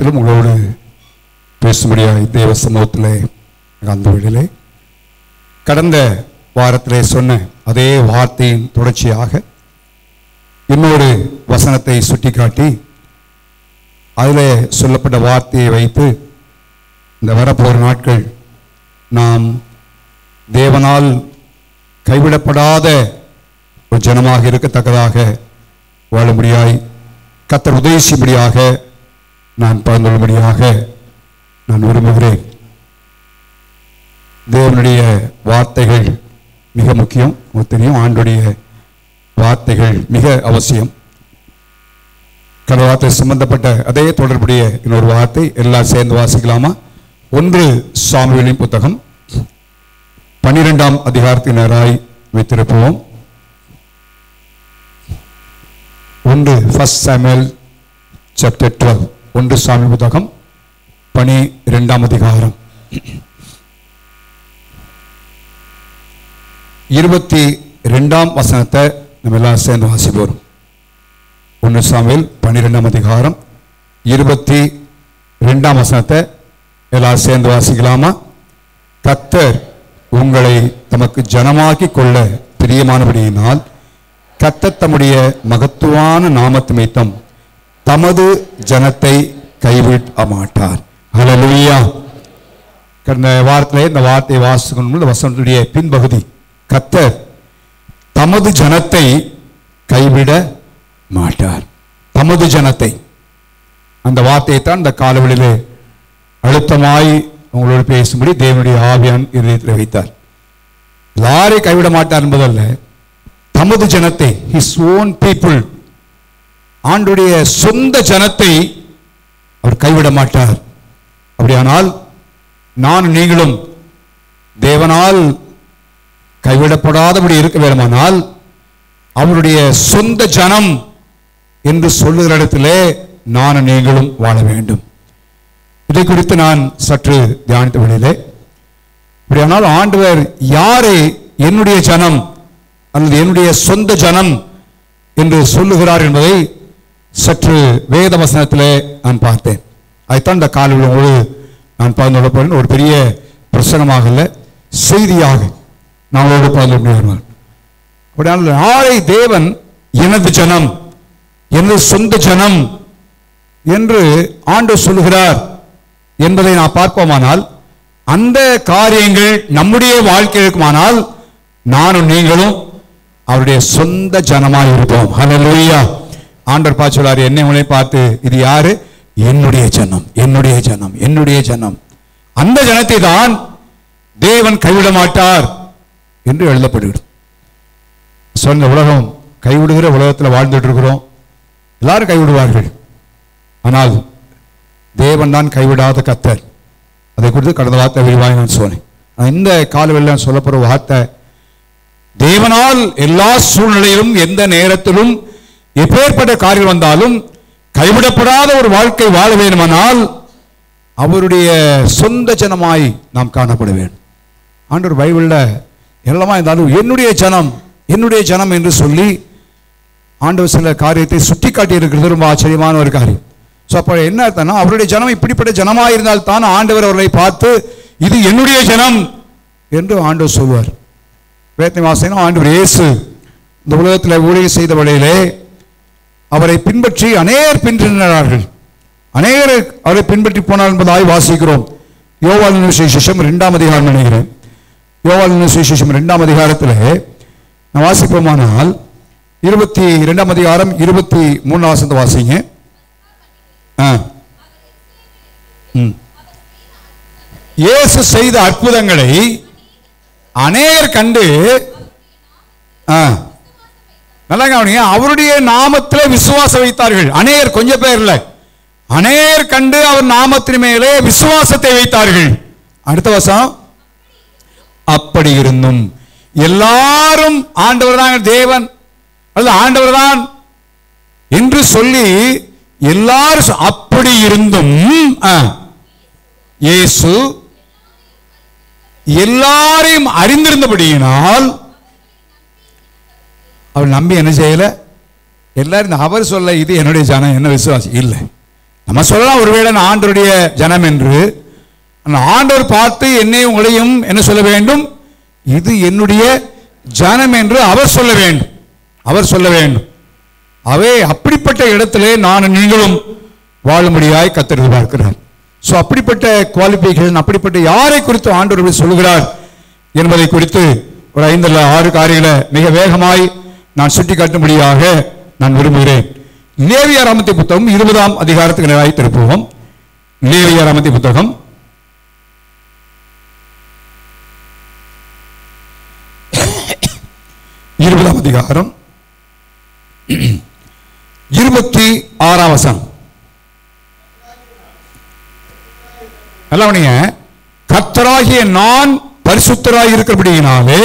காலத்திலும் உங்களோடு பேசும்படியாக தேவ சமூகத்திலே அந்த வேளையிலே கடந்த வாரத்திலே சொன்ன அதே வார்த்தையின் தொடர்ச்சியாக இன்னொரு வசனத்தை சுட்டிக்காட்டி அதில் சொல்லப்பட்ட வார்த்தையை வைத்து இந்த வரப்போகிற நாட்கள் நாம் தேவனால் கைவிடப்படாத ஒரு ஜனமாக இருக்கத்தக்கதாக வாழும்படியாய் கர்த்தர் உதவியும்படியாக நான் பகிர்ந்துள்ளபடியாக நான் விரும்புகிறேன். தேவனுடைய வார்த்தைகள் மிக முக்கியம். உங்களுக்கு தெரியும், ஆண்டுடைய வார்த்தைகள் மிக அவசியம். கடந்த வார்த்தை சம்பந்தப்பட்ட அதே தொடர்புடைய இன்னொரு வார்த்தை எல்லாம் சேர்ந்து வாசிக்கலாமா? 1 சாமுவேலின் புத்தகம் 12ஆம் அதிகாரத்தினராய் வைத்திருப்போம். 1 சாமுவேல் சாப்டர் 12, 1 சாமுவேல் புத்தகம் 12ஆம் அதிகாரம் 22ஆம் வசனத்தை நம்ம எல்லாம் சேர்ந்து வாசிப்போம். 1 சாமுவேல் 12ஆம் அதிகாரம் 22ஆம் வசனத்தை எல்லாம் சேர்ந்து வாசிக்கலாமா? கர்த்தர் உங்களை தமக்கு ஜனமாக்கி கொள்ள பிரியமானபடியினால் கர்த்தர் தம்முடைய மகத்துவான நாமத்து நிமித்தம் தமது ஜனத்தை கைவிட மாட்டார். ஹல்லேலூயா. கடந்த வாரத்திலே இந்த வார்த்தையை வாசிக்கணும். இந்த வசனத்துடைய பின்பகுதி, கர்த்தர் தமது ஜனத்தை கைவிட மாட்டார். தமது ஜனத்தை, அந்த வார்த்தையை தான் இந்த காலவெளியிலே அழுத்தமாய் உங்களோடு பேசும்படி தேவனுடைய ஆவியான் இதயத்தில் வைத்தார். எல்லாரையும் கைவிட மாட்டார் என்பதல்ல, தமது ஜனத்தை, ஹிஸ் ஓன் பீப்புள், ஆண்டுடைய சொந்த ஜனத்தை அவர் கைவிட மாட்டார். அப்படியானால் நான் நீங்களும் தேவனால் கைவிடப்படாதபடி இருக்க வேண்டுமானால் அவருடைய சொந்த ஜனம் என்று சொல்லுகிற இடத்திலே நான் நீங்களும் வாழ வேண்டும். இதை குறித்து நான் சற்று தியானித்த வழியிலே, அப்படியானால் ஆண்டவர் யாரை என்னுடைய ஜனம் அல்லது என்னுடைய சொந்த ஜனம் என்று சொல்லுகிறார் என்பதை சற்று வேத வசனத்திலே நான் பார்த்தேன். அதைத்தான் இந்த காலையில் நான் பகிர்ந்து போறேன். ஒரு பெரிய பிரசங்கமாக இல்லை, செய்தியாக நான் பகிர்ந்து முடியாது. அப்படியானால் யாரை தேவன் எனது ஜனம், எனது சொந்த ஜனம் என்று ஆண்டவர் சொல்லுகிறார் என்பதை நான் பார்ப்போமானால், அந்த காரியங்கள் நம்முடைய வாழ்க்கையில் இருக்குமானால் நானும் நீங்களும் அவருடைய சொந்த ஜனமாக இருப்போம். ஹல்லேலூயா. ஆண்டவர் பார்த்து சொல்றாரு, என்னை உன்னை பார்த்து, இது யாரு? என்னுடைய ஜனம், என்னுடைய ஜனம், என்னுடைய ஜனம். அந்த ஜனத்தை தான் தேவன் கைவிட மாட்டார் என்று எழுதப்படுகிறது. சொன்ன உலகம் கைவிடுகிற உலகத்தில் வாழ்ந்துட்டு இருக்கிறோம். எல்லாரும் கைவிடுவார்கள், ஆனால் தேவன் தான் கைவிடாத கர்த்தர். அதை குறித்து கடந்த வார்த்தை விரிவாக நான் சொன்னேன். இந்த காலவெளியில் சொல்லப்படுற வார்த்தை, தேவனால் எல்லா சூழ்நிலையிலும் எந்த நேரத்திலும் எப்பேற்பட்ட காரியம் வந்தாலும் கைவிடப்படாத ஒரு வாழ்க்கை வாழ வேண்டுமானால் அவருடைய சொந்த ஜனமாய் நாம் காணப்பட வேண்டும். ஆண்டவர் பைபிளில் எல்லாமா இருந்தாலும் என்னுடைய ஜனம், என்னுடைய ஜனம் என்று சொல்லி ஆண்டவர் சில காரியத்தை சுட்டி காட்டி இருக்கிறது ரொம்ப ஆச்சரியமான ஒரு காரியம். ஸோ அப்போ என்ன அர்த்தம்னா, அவருடைய ஜனம் இப்படிப்பட்ட ஜனமாக இருந்தால் தான் ஆண்டவர் அவர்களை பார்த்து இது என்னுடைய ஜனம் என்று ஆண்டவர் சொல்வார். வேதனை வாசகம், ஆண்டவர் இயேசு இந்த உலகத்தில் ஊழியம் செய்த வழியிலே அவரை பின்பற்றி அநேகர் பின்தொடர்ந்தார்கள். அநேகர் அவரை பின்பற்றி போனார் என்பதாய் வாசிக்கிறோம். யோவானின் சுவிசேஷம் 2ஆம் அதிகாரம் நினைக்கிறேன். யோவானின் சுவிசேஷம் 2ஆம் அதிகாரத்தில் நான் வாசிப்போமானால் 22ஆம் அதிகாரம் 23 வசனத்தை வாசிங்க. இயேசு செய்த அற்புதங்களை அநேகர் கண்டு, நல்லா கவனிங்க, அவருடைய நாமத்திலே விசுவாசம் வைத்தார்கள். அநேகர், கொஞ்சம் பேர் இல்லை, அநேகர் கண்டு அவர் நாமத்தின் மேலே விசுவாசத்தை வைத்தார்கள். அடுத்த வசனம், அப்படி இருந்தும் எல்லாரும் ஆண்டவர் தான் தேவன் அல்லது ஆண்டவர் தான் என்று சொல்லி எல்லாரும், அப்படி இருந்தும் இயேசு எல்லாரையும் அறிந்திருந்தபடியினால் அவர் நம்பி என்ன செய்யல? எல்லாரும் அவர் சொல்ல இது என்னுடைய ஜனம், என்ன விசுவாசி இல்லை, நம்ம சொல்லலாம் ஒருவேளை நான் ஆண்டவருடைய ஜனம் என்று. ஆண்டவர் பார்த்து என்னை உங்களையும் என்ன சொல்ல வேண்டும்? இது என்னுடைய ஜனம் என்று அவர் சொல்ல வேண்டும். அவர் சொல்ல வேண்டும். அவே அப்படிப்பட்ட இடத்திலே நான் நீங்களும் வாழும்படியாய் கர்த்தர் எதிர்பார்க்கிறார். ஸோ அப்படிப்பட்ட குவாலிஃபிகேஷன், அப்படிப்பட்ட யாரை குறித்து ஆண்டவர் சொல்லுகிறார் என்பதை குறித்து ஒரு 5 அல்லது 6 காரியங்களை மிக வேகமாய் நான் சுட்டிக்காட்டும்படியாக நான் விரும்புகிறேன். லேவியராகமத்தின் புத்தகம் 20ஆம் அதிகாரத்துக்கு நேராய் திருப்புவோம். லேவியராகமத்தின் புத்தகம் 20ஆம் அதிகாரம் 26ஆம் வசனம். நல்லவனிய கர்த்தராகிய நான் பரிசுத்தராய் இருக்கிறபடியினாலே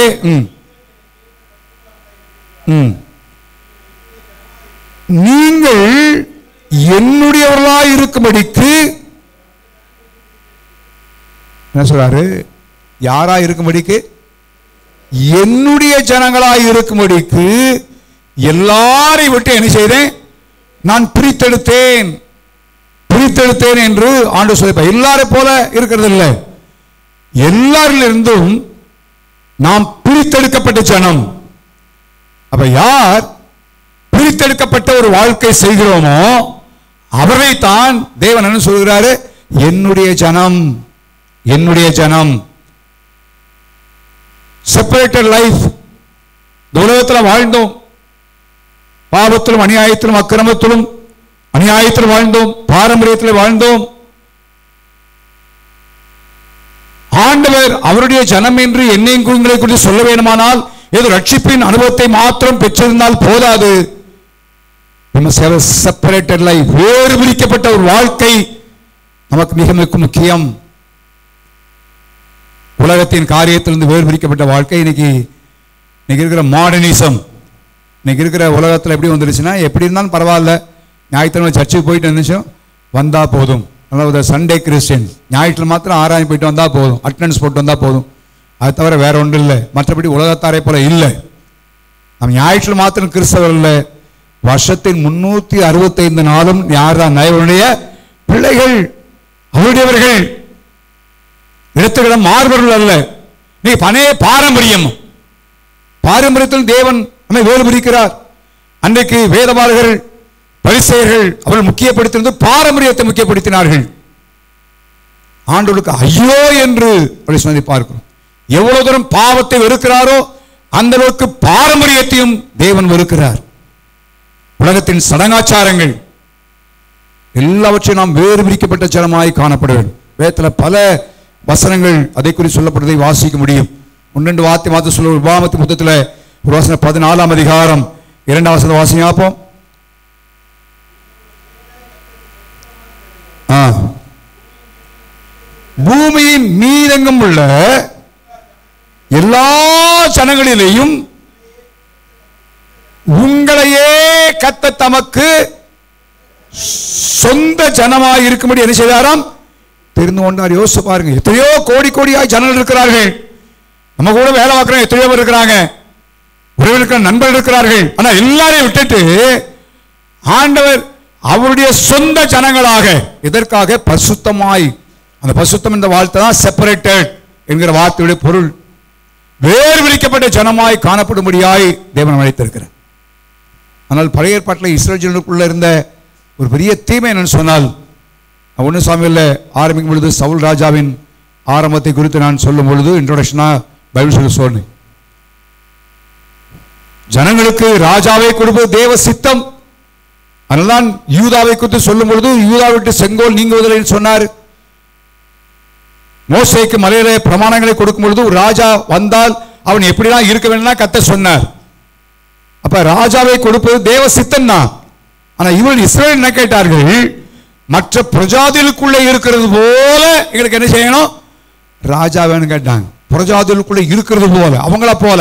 நீங்கள் என்னுடையவர்களாய் இருக்கும்படிக்கு என்ன சொல்றாரு? யாராய் இருக்கும்படிக்கு? என்னுடைய ஜனங்களாய் இருக்கும்படிக்கு எல்லாரையும் விட்டு என்ன செய்தேன்? நான் பிரித்தெடுத்தேன் என்று ஆண்டவர் சொல்லிப்பார். எல்லாரையும் போல இருக்கிறது இல்லை, எல்லாரிலிருந்தும் நாம் பிரித்தெடுக்கப்பட்ட ஜனம். அப்ப யார் பிரித்தெடுக்கப்பட்ட ஒரு வாழ்க்கை செய்கிறோமோ அவரைத்தான் தேவன் என்ன சொல்கிறாரு? என்னுடைய ஜனம், என்னுடைய ஜனம். Separated life. உலகத்தில் வாழ்ந்தோம், பாவத்திலும் அநியாயத்திலும் அக்கிரமத்திலும் அநியாயத்தில் வாழ்ந்தோம், பாரம்பரியத்தில் வாழ்ந்தோம். ஆண்டவர் அவருடைய ஜனம் என்று என்னையும் உங்களை குறித்து சொல்ல வேண்டுமானால் ஏதோ ரட்சிப்பின் அனுபவத்தை மாத்திரம் பெற்றிருந்தால் போதாது. செப்பரேட்டட் லைஃப், வேறு பிரிக்கப்பட்ட ஒரு வாழ்க்கை நமக்கு மிக மிக முக்கியம். உலகத்தின் காரியத்திலிருந்து வேறு பிரிக்கப்பட்ட வாழ்க்கை. இன்னைக்கு இருக்கிற மாடர்னிசம், இன்னைக்கு இருக்கிற உலகத்தில் எப்படி வந்துருச்சுன்னா, எப்படி இருந்தாலும் பரவாயில்ல, ஞாயிற்றுக்கிழமை சர்ச்சுக்கு போயிட்டு இருந்துச்சோம் வந்தா போதும். அதாவது சண்டே கிறிஸ்டியன், ஞாயிற்றுல மாத்திரம் ஆராய்ச்சி போயிட்டு வந்தா போதும், அட்டண்டன்ஸ் போட்டு வந்தா போதும், அது தவிர வேற ஒன்றும் இல்லை. மற்றபடி உலகத்தாரை போல இல்லை. நம்ம ஞாயிற்றுல மாத்திரம் கிறிஸ்தவர் இல்லை, வருஷத்தின் 365 நாளும் யார் தான்? நயவனுடைய பிள்ளைகள், அவருடையவர்கள். இடத்துக்கிடம் மாறுபவர்கள் அல்ல. நீ பனைய பாரம்பரியத்தில் தேவன் நம்மை வேறு பிரிக்கிறார். அன்றைக்கு வேதபாரகர்கள் பரிசேயர்கள் அவர்கள் முக்கியப்படுத்தினது பாரம்பரியத்தை முக்கியப்படுத்தினார்கள். ஆண்டவருக்கு ஐயோ என்று சொல்லி பார்க்கிறோம். எவ்வளவு தூரம் பாவத்தை வெறுக்கிறாரோ அந்த அளவுக்கு பாரம்பரியத்தையும் தேவன் வெறுக்கிறார். உலகத்தின் சடங்காச்சாரங்கள் எல்லாவற்றையும் நாம் வேறு பிரிக்கப்பட்ட ஜனமாய் காணப்பட வேண்டும். வேதத்தில் பல வசனங்கள் அதை குறித்து சொல்லப்படுவதை வாசிக்க முடியும். 1-2 வார்த்தை மாற்ற சொல்ல. உபாகமத்தின் புத்தகத்தில் ஒரு வசனம் 14ஆம் அதிகாரம் 2ஆம் வசனம் வாசிங்க பார்ப்போம். பூமியின் மீதெங்கும் உள்ள எல்லா ஜனங்களிலேயும் உங்களையே கர்த்தர் தமக்கு சொந்த ஜனமாய் இருக்கும்படி என்ன செய்தாராம்? தெரிந்து கொண்டார். யோசிச்சு பாருங்க, எத்தனையோ கோடியாய் ஜனங்கள் இருக்கிறார்கள். நம்ம கூட வேலை பார்க்கிறோம், எத்தனையோ பேர் இருக்கிறாங்க, உறவினர்கள் நண்பர்கள் இருக்கிறார்கள். ஆனா எல்லாரையும் விட்டுட்டு ஆண்டவர் அவருடைய சொந்த ஜனங்களாக, இதற்காக பரிசுத்தமாய், அந்த பரிசுத்தம் என்ற வார்த்தை தான் செப்பரேட்டட் என்கிற வார்த்தையுடைய பொருள், வேறு பிரிக்கப்பட்ட ஜனமாய் காணப்படும்படியாய் தேவன் அழைத்திருக்கிறார். ஆனால் பழைய ஏற்பாட்டில் இஸ்ரவேல் ஜனங்களுக்குள்ள இருந்த ஒரு பெரிய தீமை என்னன்னு சொன்னால், 1 சாமுவேல்ல ஆரம்பிக்கும் பொழுது சவுல் ராஜாவின் ஆரம்பத்தை குறித்து நான் சொல்லும் பொழுது இன்ட்ரோடக்ஷனா பைபிள் சொன்னேன். ஜனங்களுக்கு ராஜாவை கொடுப்பது தேவ சித்தம். அதனால்தான் யூதாவை குறித்து சொல்லும் பொழுது யூதா விட்டு செங்கோல் நீங்குவதில்லை சொன்னார். மோசேக்கு மலையிலே பிரமாணங்களை கொடுக்கும் பொழுது ஒரு ராஜா வந்தால் அவன் எப்படிலாம் இருக்க வேண்டும் கர்த்தர் சொன்னார். அப்ப ராஜாவை கொடுப்பது தேவ சித்தம் தான். ஆனா இவர்கள் இஸ்ரவேல் என்ன கேட்டார்கள்? மற்ற பிரஜாதிகளுக்குள்ளே இருக்கிறது போல எங்களுக்கு என்ன செய்யணும்? ராஜா வேணும் கேட்டாங்க. பிரஜாதிகளுக்குள்ளே இருக்கிறது போல, அவங்கள போல.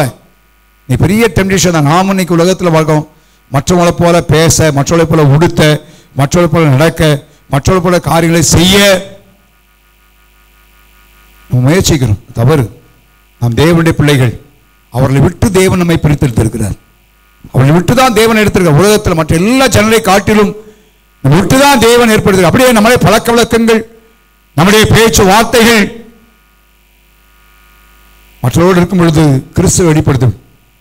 நீ பெரிய டெம்டேஷன் தான். நாம் இன்னைக்கு உலகத்தில் வாழ்க்கோம், மற்றவங்களை போல பேச, மற்றவர்களை போல உடுத்த, மற்றவர்களை போல நடக்க, மற்றவர்களை போல காரியங்களை செய்ய முயற்சிக்கிறோம். தவறு. நாம் தேவனுடைய பிள்ளைகள். அவர்களை விட்டு தேவன் நம்மை பிரித்தெடுத்திருக்கிறார். அவர்களை விட்டு தான் தேவன் எடுத்திருக்கிறார். உலகத்தில் மற்ற எல்லா ஜனங்களை காட்டிலும் விட்டுதான் தேவன் ஏற்படுத்துகிறார். அப்படியே நம்முடைய பழக்க வழக்கங்கள், நம்முடைய பேச்சு வார்த்தைகள் மற்றவரோடு இருக்கும் பொழுது கிறிஸ்துவ வெளிப்படுத்தும்.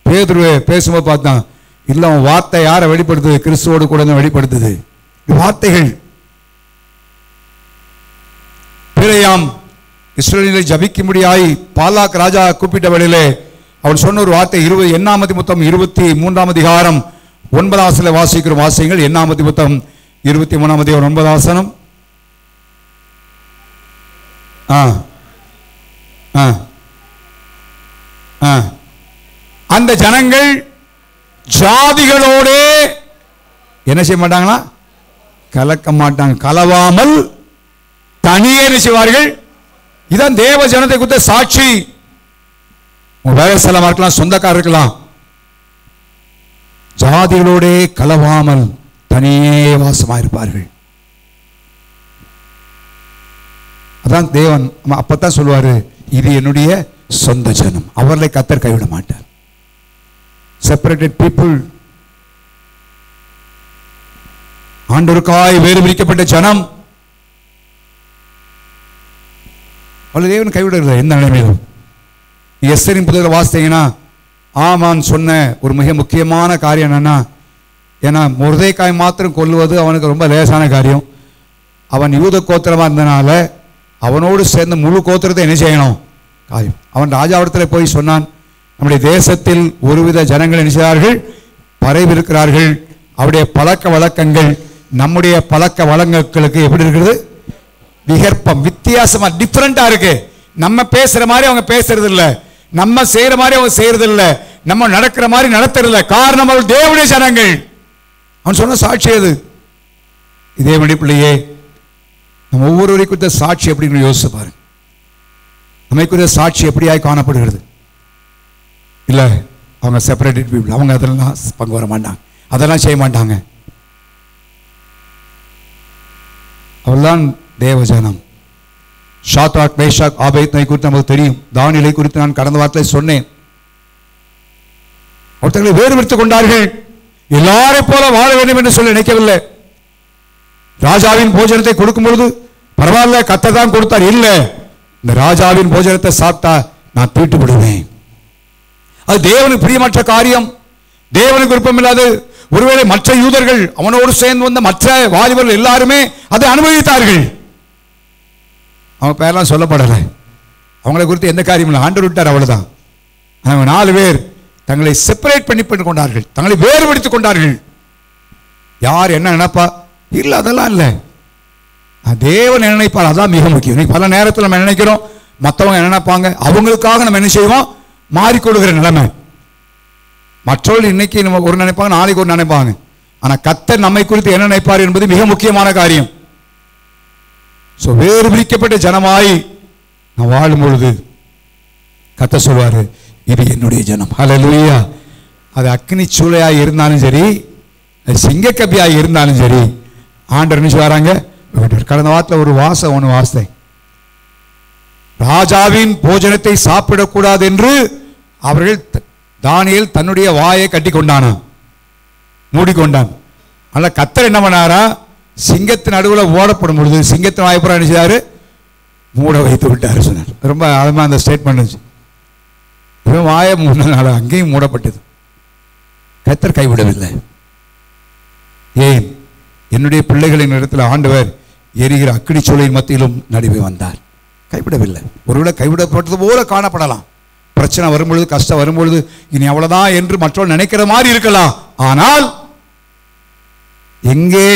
பேதுருவை பேசும்போது பார்த்தான், இல்ல அவன் வார்த்தை யாரை வெளிப்படுத்துது? கிறிஸ்துவோடு கூட வெளிப்படுத்துது. வார்த்தைகள். பிழையாம் இஸ்ரவேலை ஜபிக்கும்படியாய் பாலாக் ராஜா கூப்பிட்ட வேளையிலே அவன் சொன்ன ஒரு வார்த்தை 23 அதிகாரம் 9 வாசிக்கிற வாசியங்கள். 23 அதிகாரம் 9 அந்த ஜனங்கள் ஜாதிகளோடு என்ன செய்ய மாட்டாங்களா? கலக்க மாட்டாங்க. கலவாமல் தனியே செய்வார்கள். இதான் தேவ ஜனத்தை குறித்த சாட்சி. வேலை ஸ்தலமா இருக்கலாம், சொந்தக்காரர் இருக்கலாம், ஜாதிகளோடே கலவாமல் தனியே வாசமாயிருப்பார்கள். அதான் தேவன் அப்பதான் சொல்லுவாரு, இது என்னுடைய சொந்த ஜனம், அவர்களை கர்த்தர் கைவிட மாட்டார். செப்பரேட்டட் பீப்புள், ஆண்டவருக்காய் வேறு பிரிக்கப்பட்ட ஜனம், அவளை தேவன் கைவிடுறது எந்த நிலைமையிலும். எஸ்தரின் புத்தகத்தை வாசித்தீங்கன்னா ஆமான் சொன்ன ஒரு மிக முக்கியமான காரியம் என்னன்னா, ஏன்னா மொர்தெக்காய் மாத்திரம் கொல்லுவது அவனுக்கு ரொம்ப லேசான காரியம். அவன் யூத கோத்திரமாக இருந்தனால அவனோடு சேர்ந்த முழு கோத்திரத்தை என்ன செய்யணும்? காரியம். அவன் ராஜாவிடத்தில் போய் சொன்னான், நம்முடைய தேசத்தில் ஒருவித ஜனங்கள் என்ன செய்கிறார்கள்? பரவிருக்கிறார்கள். அவருடைய பழக்க வழக்கங்கள் நம்முடைய பழக்க வழக்கங்களுக்கு எப்படி இருக்கிறது? விகற்பம், வித்தியாசமா, டிஃபரெண்டா இருக்கு. நம்ம பேசுற மாதிரி அவங்க பேசுறது இல்ல, நம்ம செய்யற மாதிரி அவங்க செய்யறது இல்ல, நம்ம நடக்கிற மாதிரி நடத்துறது இல்ல. காரணம் அவர்கள் தேவனுடைய ஜனங்கள். அவன் சொன்ன சாட்சி அது. இதே பிள்ளையே, நம்ம ஒவ்வொருவரை குறித்த சாட்சி எப்படின்னு யோசிச்சு பாருங்க. நம்மை குறித்த சாட்சி எப்படியாய் காணப்படுகிறது? இல்ல அவங்க செப்பரேட்டட் பீப்புள், அவங்க அதெல்லாம் பங்கு வர மாட்டாங்க, அதெல்லாம் செய்ய மாட்டாங்க. அவள்தான் தேவஜனம். ஷாத்ராக், மேஷாக், ஆபேத்னை குறித்து நமக்கு தெரியும். தானியேலை குறித்து நான் கடந்த வாரத்தில் சொன்னேன். ஒருத்தர்களை வேறுபடுத்திக் கொண்டார்கள். எல்லாரையும் போல வாழ வேண்டும் என்று சொல்லி நினைக்கவில்லை. ராஜாவின் போஜனத்தை கொடுக்கும் பொழுது பரவாயில்ல, கர்த்தர் தான் கொடுத்தார். இல்ல, இந்த ராஜாவின் போஜனத்தை சாப்பிட்டா நான் தீட்டு விடுவேன். அது தேவனுக்கு பிரியமற்ற காரியம், தேவனுக்கு விருப்பம் இல்லாது. ஒருவேளை மற்ற யூதர்கள், அவனோடு சேர்ந்து வந்த மற்ற வாலிபர்கள் எல்லாருமே அதை அனுபவித்தார்கள். அவங்க பேரெல்லாம் சொல்லப்படலை, அவங்களை குறித்து எந்த காரியம் இல்லை, ஆண்டவர் விட்டார், அவ்வளவுதான். அவங்க 4 பேர் தங்களை செப்பரேட் பண்ணி கொண்டார்கள், தங்களை வேறுபடுத்திக் கொண்டார்கள். யார் என்ன நினைப்பா? இல்லை, அதெல்லாம் இல்லை, தேவன் என்ன நினைப்பார், அதான் மிக முக்கியம். பல நேரத்தில் நம்ம நினைக்கிறோம் மற்றவங்க என்ன நினைப்பாங்க, அவங்களுக்காக நம்ம என்ன செய்வோம்? மாறிக்கொள்கிற நிலைமை. மற்றவர்கள் இன்னைக்கு நம்ம ஒரு நினைப்பாங்க, நாளைக்கு ஒரு நினைப்பாங்க. ஆனால் கர்த்தர் நம்மை குறித்து என்ன நினைப்பார் என்பது மிக முக்கியமான காரியம். வேறு பிரிக்கப்பட்ட ஜனமாய் நான் வாழும் பொழுது கர்த்தர் சொல்வாரு, இது என்னுடைய ஜனம். ஹல்லேலூயா. அது அக்னி சூளையாய் இருந்தாலும் சரி, சிங்கக்கப்பியாய் இருந்தாலும் சரி, ஆண்டவர் என்ன வராங்க. கடந்த வாரத்தில் ஒரு வாசம் ஒன்று வாசித்தேன். ராஜாவின் போஜனத்தை சாப்பிடக்கூடாது என்று அவர்கள், தானியேல் தன்னுடைய வாயை கட்டி கொண்டானா, மூடிக்கொண்டான். ஆனால் கர்த்தர் என்ன பண்ணாரா? சிங்கத்தின் நடுவில் ஓடப்படும் பொழுது சிங்கத்தின் வாய்ப்புறம் என்ன செய்தாரு? மூட வைத்து விட்டார் சொன்னார். ரொம்ப ஆழமா அந்த ஸ்டேட்மெண்ட். இவன் வாயை மூடினால அங்கேயும் மூடப்பட்டது. கர்த்தர் கைவிடவில்லை. ஏன்? என்னுடைய பிள்ளைகளின் இடத்துல ஆண்டவர் எரிகிற அக்கினி சூளையின் மத்தியிலும் நடுவே வந்தார். கைவிடவில்லை. ஒருவேளை கைவிடப்பட்டது போல காணப்படலாம். பிரச்சனை வரும்பொழுது, கஷ்டம் வரும்பொழுது இனி அவ்வளவுதான் என்று மற்றவர்கள் நினைக்கிற மாதிரி இருக்கலாம். ஆனால் எங்கே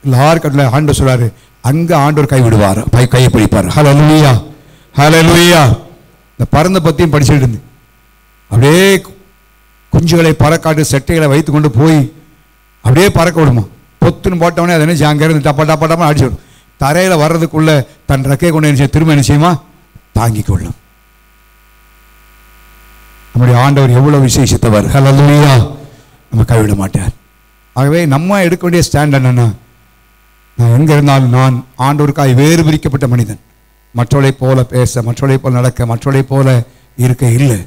எல்லாருக்கட்ல ஆண்டவர் சொல்றாரு, அங்க ஆண்டவர் கைவிடுவார், கையை பிடிப்பார். ஹல்லேலூயா, ஹல்லேலூயா. இந்த பறந்த பத்தியும் படிச்சுட்டு இருந்து அப்படியே குஞ்சுகளை பறக்காட்டு செட்டைகளை வைத்து கொண்டு போய் அப்படியே பறக்க விடுமா. பொத்துன்னு போட்டவனே அதை என்ன அங்கே இருந்து டப்பா டப்பா டப்பா அடிச்சு தரையில் வர்றதுக்குள்ள தன் ரெக்கையை கொண்டு என்ன திரும்ப என்ன செய்யுமா? தாங்கிக் கொள்ளும். நம்முடைய ஆண்டவர் எவ்வளவு விசேஷித்தவர். ஹல்லேலூயா. நம்ம கைவிட மாட்டார். ஆகவே நம்ம எடுக்க வேண்டிய ஸ்டாண்ட் என்னன்னா, நான் எங்க இருந்தாலும் நான் ஆண்டவருக்காய் வேறு பிரிக்கப்பட்ட மனிதன். மற்றவளை போல பேச, மற்றவளை போல நடக்க, மற்றவளை போல இருக்க இல்லை.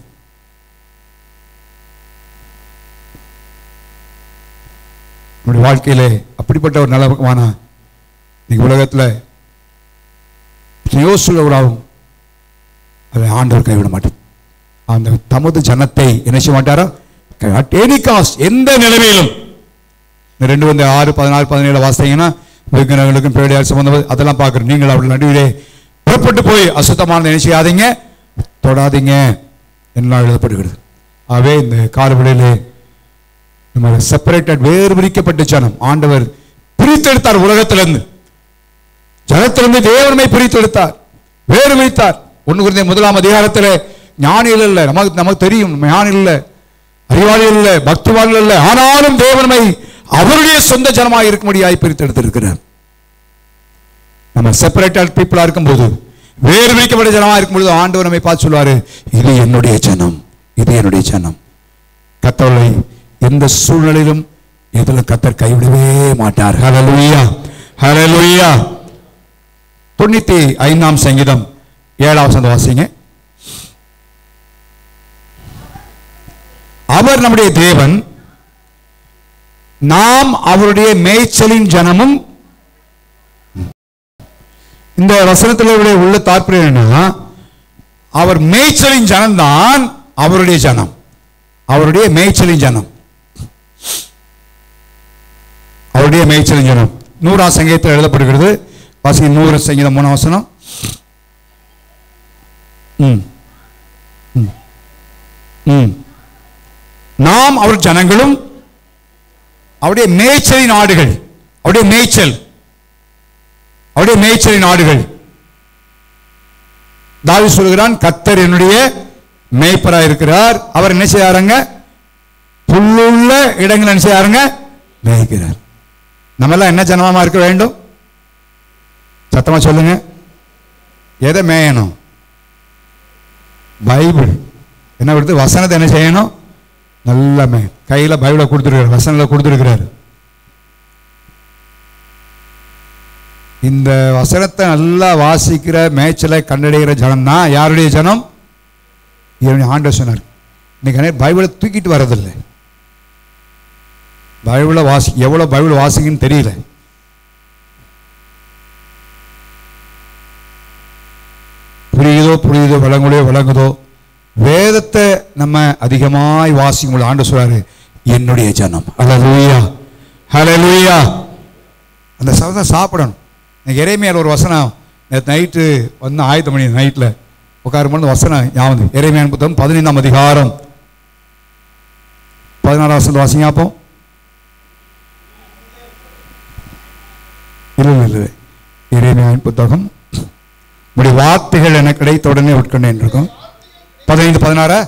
நம்முடைய வாழ்க்கையிலே அப்படிப்பட்ட ஒரு நிலவரமான இன்னைக்கு உலகத்தில் யோசிக்கிறவராகும் அதை ஆண்டவர் கைவிட மாட்டார். அந்த தமது ஜனத்தை என்ன செய்ய மாட்டாரா? அட் எனி காஸ்ட், எந்த நிலைமையிலும். இந்த 2:6-16-17 வாசித்தீங்கன்னா விக்கிரகங்களுக்கும் பேடையார் சம்பந்தம் அதெல்லாம் பார்க்குறோம். நீங்கள் அவர்கள் நடுவிலே புறப்பட்டு போய் அசுத்தமானதை என்ன செய்யாதீங்க, தொடாதீங்க என்ன எழுதப்படுகிறது. ஆகவே இந்த காலவெளியிலே நம்ம செப்பரேட்டட், வேறு பிரிக்கப்பட்ட ஜனம் ஆண்டவர் பிரித்தெடுத்தார். உலகத்திலிருந்து, ஜனத்திலிருந்து தேவனை பிரித்தெடுத்தார், வேறு பிரித்தார். 1 கொரிந்தியர் 1 ஞானிகள் இல்லை, நமக்கு தெரியும் ஞானிகள் இல்லை, அறிவாளிகள் இல்லை, பக்திவான்கள் இல்லை, ஆனாலும் தேவனை அவருடைய சொந்த ஜனமாக இருக்கும்படியாய் பிரித்தெடுத்திருக்கிறார். நம்ம செப்பரேட்டட் பீப்புளா இருக்கும்போது, வேறு பிரிக்கப்பட்ட ஜனமாக இருக்கும்போது ஆண்டவர் நம்மை பார்த்து சொல்வாரு, இது என்னுடைய ஜனம், இது என்னுடைய ஜனம். கர்த்தரை எந்த சூழ்நிலையிலும் எதிலும் கர்த்தர் கைவிடவே மாட்டார். ஹல்லேலூயா, ஹல்லேலூயா. 95ஆம் சங்கீதம் 7ஆம் வசனம் வாசிங்க. அவர் நம்முடைய தேவன், நாம் அவருடைய மேய்ச்சலின் ஜனமும். இந்த வசனத்தில் உள்ள தாற்பயம் என்னன்னா, அவர் மேய்ச்சலின் ஜனம்தான் அவருடைய ஜனம், அவருடைய மேய்ச்சலின் ஜனம், அவருடைய மேய்ச்சலின் ஜனம். 100ஆம் சங்கீதத்தில் எழுதப்படுகிறது. வாசிங்க 100 சங்கீதம் 3ஆம் வசனம். நாம் அவர் ஜனங்களும் அவருடைய மேய்ச்சலின் ஆடுகள். அவருடைய மேய்ச்சல், அவருடைய மேய்ச்சலின் ஆடுகள். தாவீது சொல்கிறான், கர்த்தர் என்னுடைய மேய்ப்பராக இருக்கிறார். அவர் என்ன செய்யாருங்க? புல்லுள்ள இடங்கள் என்ன செய்யாருங்க? மேய்க்கிறார். நம்ம எல்லாம் என்ன ஜனமா இருக்க வேண்டும்? சத்தமா சொல்லுங்க. எதை மேயணும்? பைபிள் என்ன கொடுத்து, வசனத்தை என்ன செய்யணும்? நல்ல கையில பைபிளை கொடுத்துருக்கிறார், வசனத்தை கொடுத்துருக்கிறார். இந்த வசனத்தை நல்லா வாசிக்கிற, மேய்ச்சலை கண்டடைகிற ஜனம் தான் யாருடைய ஜனம்? ஆண்டவர் சொன்னார். இன்னைக்கு பைபிளை தூக்கிட்டு வரதில்லை. பைபிளை எவ்வளவு பைபிள் வாசிக்குன்னு தெரியல. புரியுதோ விளங்குதோ வேதத்தை நம்ம அதிகமாய் வாசிக்கும். ஆண்டவர் சொல்றாரு, என்னுடைய ஜனம். ஹல்லேலூயா, ஹல்லேலூயா. அந்த சபதம் சாப்பிடணும். எரேமியாவில் ஒரு வசனம் நேற்று நைட்டு வந்து 10 மணி நைட்டில் உட்காரும்போது வசனம் யாவது எரேமியா புத்தகம் 15ஆம் அதிகாரம் 16ஆம் வசனம் வாசிங்க. அப்போ இல்லை எரேமியா புத்தகம், உடைய வார்த்தைகள் எனக்கு கிடைத்த உடனே உட்கொண்டேன் இருக்கும். 15-16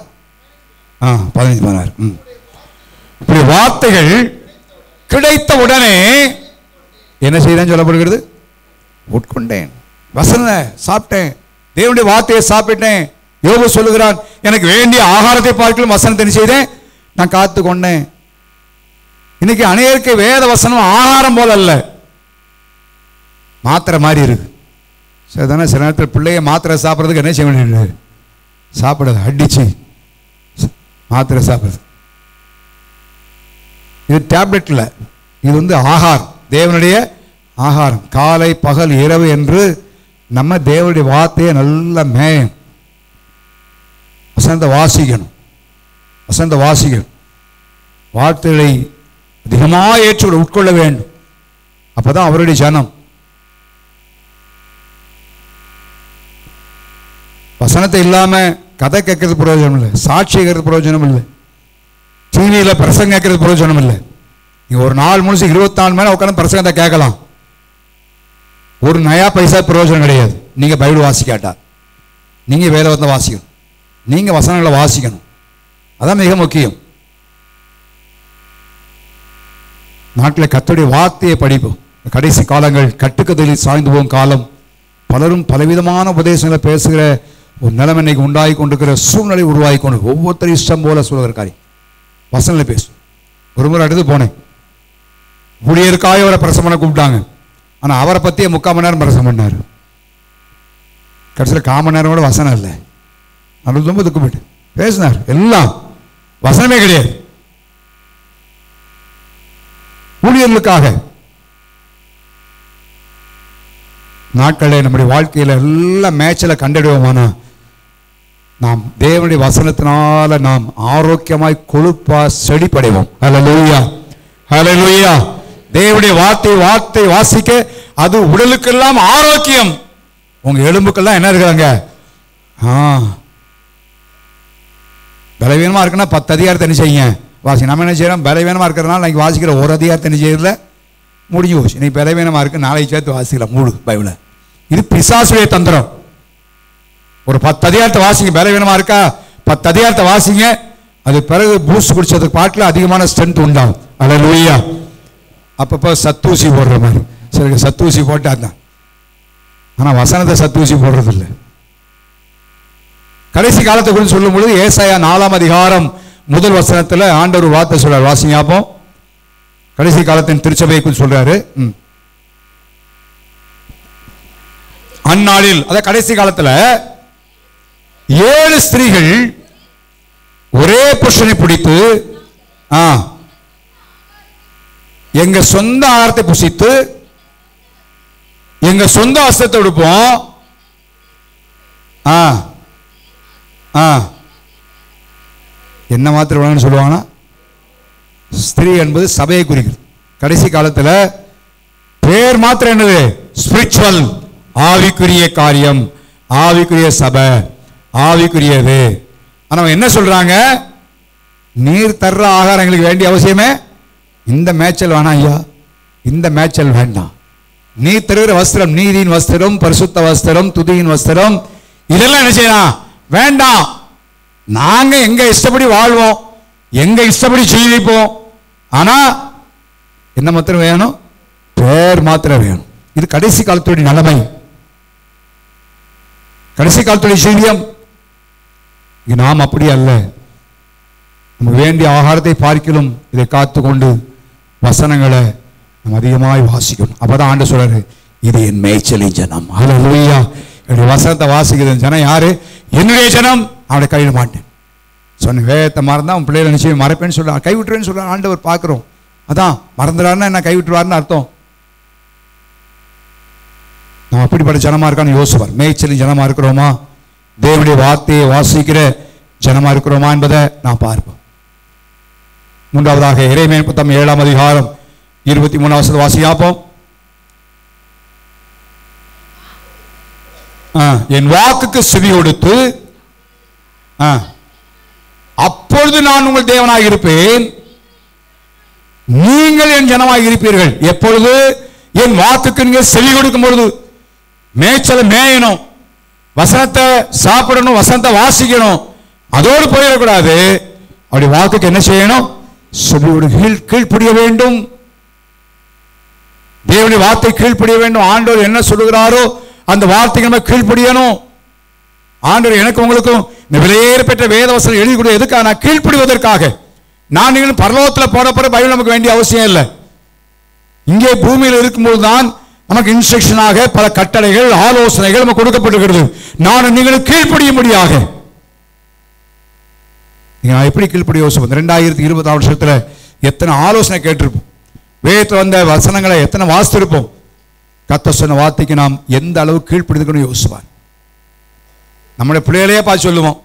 15-16 இப்படி வார்த்தைகள் கிடைத்த உடனே என்ன செய்தேன்னு சொல்லப்படுகிறது? உட்கொண்டேன், வசனத்தை சாப்பிட்டேன், தேவனுடைய வார்த்தையை சாப்பிட்டேன். யோபு சொல்லுகிறான், எனக்கு வேண்டிய ஆகாரத்தை பார்க்கலும் வசனத்தை என்ன செய்தேன்? நான் காத்து கொண்டேன். இன்னைக்கு அநேகருக்கு வேத வசனம் ஆகாரம் போல அல்ல, மாத்திரை மாதிரி இருக்கு. சரிதானே? சில நேரத்தில் பிள்ளைய மாத்திரை சாப்பிட்றதுக்கு என்ன செய்ய வேண்டியது? சாப்பிடுறது அடிச்சு மாத்திரை சாப்பிடுறது. இது டேப்லெட் இல்லை, இது வந்து ஆகாரம், தேவனுடைய ஆகாரம். காலை பகல் இரவு என்று நம்ம தேவனுடைய வார்த்தையை நல்ல வசந்த வாசிக்கணும், வசந்த வாசிக்கணும். வார்த்தைகளை அதிகமாக ஏற்று உட்கொள்ள வேண்டும். அப்பதான் அவருடைய ஜனம். வசனத்தை இல்லாம கதை கேட்கறது பிரயோஜனம் இல்லை, சாட்சி கேட்கறது பிரயோஜனம் இல்லை, டிவியில் பிரசங்கம் கேட்கறது பிரயோஜனம் இல்லை. நீங்க ஒரு நாள் முழுசு 24 மணி நேரம் உட்காந்து பிரசங்கத்தை கேட்கலாம், ஒரு நயா பைசா பிரயோஜனம் கிடையாது. நீங்க பைபிள் வாசிக்காட்டா, நீங்க வேதத்தை வாசிக்கணும், நீங்க வசனங்களை வாசிக்கணும். அதான் மிக முக்கியம். நாட்டில் கர்த்தருடைய வார்த்தையை படிப்போம். கடைசி காலங்கள் கட்டுக்கதையில் சாய்ந்து போகும் காலம். பலரும் பலவிதமான உபதேசங்களை பேசுகிற ஒரு நிலைமை இன்னைக்கு உண்டாகி கொண்டிருக்கிற சூழ்நிலை உருவாகி கொண்டு, ஒவ்வொருத்தரும் இஷ்டம் போல சொல்லுகிற காரியம் வசனங்களை பேசும். ஒரு முறை அடுத்து போனேன், ஊழியருக்காக அவரை பிரசவம் பண்ண கூப்பிட்டாங்க. ஆனால் அவரை பற்றியே 3/4 மணி நேரம் பிரசவம் பண்ணார். கடைசியில் 1/4 மணி நேரம் கூட வசனம் இல்லை, அது ரொம்ப துக்கப்பட்டு பேசினார். எல்லாம் வசனமே கிடையாது. ஊழியர்களுக்காக. நாட்களில் நம்முடைய வாழ்க்கையில் எல்லா மேட்சில் கண்டறிவோமானா நாம் தேவனுடைய வசனத்தினால நாம் ஆரோக்கியமாய் கொழுப்பா செழிப்படைவோம். ஹல்லேலூயா, ஹல்லேலூயா. தேவனுடைய வார்த்தை வாசிக்க அது உடலுக்கெல்லாம் ஆரோக்கியம். உங்க எலும்புக்கெல்லாம் என்ன இருக்கிறாங்க? பலவீனமா இருக்குன்னா 10 அதிகாரத்தை என்ன செய்யுங்க வாசி. நம்ம என்ன செய்யறோம்? பலவீனமா இருக்கிறதுனால நாளைக்கு வாசிக்கிற ஒரு அதிகாரத்தை என்ன செய்யறதுல முடிஞ்சு போச்சு. இன்னைக்கு பலவீனமா இருக்கு, நாளைக்கு சேர்த்து வாசிக்கலாம் முழு பைபிளை. இது பிசாசுடைய தந்திரம். ஒரு 10 அதிகாரத்தை வாசிங்க. பலவீனமா இருக்கா 10 அதிகாரத்தை வாசிங்க. அது பிறகு பூஸ்ட் குடிச்சதுக்கு பாட்டில் அதிகமான ஸ்ட்ரென்த் உண்டாகும். ஹல்லேலூயா. அப்பப்போ சத்தூசி போடுற மாதிரி சரி சத்தூசி போட்டாதான். ஆனால் வசனத்தை சத்தூசி போடுறதில்லை. கடைசி காலத்தை குறித்து சொல்லும் பொழுது ஏசாயா 4ஆம் அதிகாரம் 1 வசனத்தில் ஆண்டவர் வார்த்தை சொல்றார். வாசிங்க அப்போ. கடைசி காலத்தின் திருச்சபையை குறித்து சொல்றாரு. அந்நாளில் அத கடைசி காலத்துல 7 ஸ்திரீகள் ஒரே புருஷனை பிடித்து எங்க சொந்த ஆகாரத்தை புசித்து எங்க சொந்த வஸ்திரத்தை உடுப்போம். என்ன மாத்திரம் சொல்லுவாங்கன்னா ஸ்திரீ என்பது சபையை குறிக்கிறது. கடைசி காலத்துல பேர் மாத்திரம் என்னது? ஸ்பிரிச்சுவல், ஆவிக்குரிய காரியம், ஆவிக்குரிய சபை, ஆவிக்குரியது. ஆனா என்ன சொல்றாங்க? நீர் தர்ற ஆகாரங்களுக்கு வேண்டிய அவசியமே இந்த மேய்ச்சல் வேணாம் ஐயா, இந்த மேய்ச்சல் வேண்டாம். நீ தருகிற வஸ்திரம், நீதியின் வஸ்திரம், பரிசுத்த வஸ்திரம், துதியின் வஸ்திரம், இதெல்லாம் என்ன செய்யலாம்? வேண்டாம். நாங்க எங்க இஷ்டப்படி வாழ்வோம், எங்க இஷ்டப்படி ஜீவிப்போம். ஆனா என்ன மாத்திரம் வேணும்? பேர் மாத்திரம் வேணும். இது கடைசி காலத்துடைய நிலைமை, கடைசி காலத்துடைய ஜீவியம். நாம் அப்படி அல்ல. நமக்கு வேண்டிய ஆகாரத்தை பார்க்கிலும் இதை காத்துக்கொண்டு வசனங்களை நம்ம அதிகமாய் வாசிக்கணும். அப்பதான் ஆண்டு சொல்றாரு, இது என் மேய்ச்சலின் ஜனம். ஹல்லேலூயா. என்னுடைய வசனத்தை வாசிக்கிற ஜனம் யாரு? என்னுடைய ஜனம். அவனை கைவிட மாட்டேன் சொன்ன வேதத்தை மறந்தா உன் பிள்ளைகளை நிச்சயம் மறைப்பேன்னு சொல்றான், கைவிட்டுருவேன்னு சொல்றான் ஆண்டவர். பார்க்கிறோம். அதான் மறந்துடாருன்னா என்ன கைவிட்டுருவாருன்னு அர்த்தம். நம்ம அப்படிப்பட்ட ஜனமா இருக்கான்னு யோசிப்பார். மேய்ச்சலின் ஜனமா இருக்கிறோமா? தேவனுடைய வார்த்தையை வாசிக்கிற ஜனமா இருக்கிறோமா என்பதை நான் பார்ப்போம். மூன்றாவதாக எரேமியா 7ஆம் அதிகாரம் 23ஆம் வசனத்தை வாசிப்போம். என் வாக்குக்கு செவி கொடுத்து அப்பொழுது நான் உங்கள் தேவனாக இருப்பேன், நீங்கள் என் ஜனமாக இருப்பீர்கள். எப்பொழுது? என் வாக்குக்கு நீங்க செவி கொடுக்கும் பொழுது. மேய்ச்சலை மேயணும், வசனத்தை சாப்பிடணும், வசனத்தை வாசிக்கணும், அதோடு போயிடக்கூடாது. அப்படி வாக்குக்கு என்ன செய்யணும்? செவியோடு கீழ்ப்படிய வேண்டும். தேவனுடைய வார்த்தை கீழ்ப்படிய வேண்டும். ஆண்டவர் என்ன சொல்லுகிறாரோ அந்த வார்த்தைக்கு நம்ம கீழ்ப்படியணும். ஆண்டவர் எனக்கு உங்களுக்கும் இந்த விலையேற பெற்ற வேதவசனம் எழுதி கொடு எதுக்காக? நான் கீழ்ப்படிவதற்காக. நான் நீங்களும் பரலோகத்தில் போற பைபிள் நமக்கு வேண்டிய அவசியம் இல்லை. இங்கே பூமியில் இருக்கும்போது தான் நமக்கு இன்ஸ்ட்ரக்ஷனாக பல கட்டளைகள், ஆலோசனைகள் நமக்கு கொடுக்கப்பட்டிருக்கிறது. நான் நீங்களும் கீழ்ப்படிய முடியாக. நான் எப்படி கீழ்ப்படிய யோசிப்போம்? 2020 வருஷத்துல எத்தனை ஆலோசனை கேட்டிருப்போம், வேதத்தில் வந்த வசனங்களை எத்தனை வாசித்திருப்போம். கர்த்தர் சொன்ன வார்த்தைக்கு நாம் எந்த அளவு கீழ்ப்படிதுக்கணும் யோசிப்பார். நம்முடைய பிள்ளைகளையே பார்த்து சொல்லுவோம்,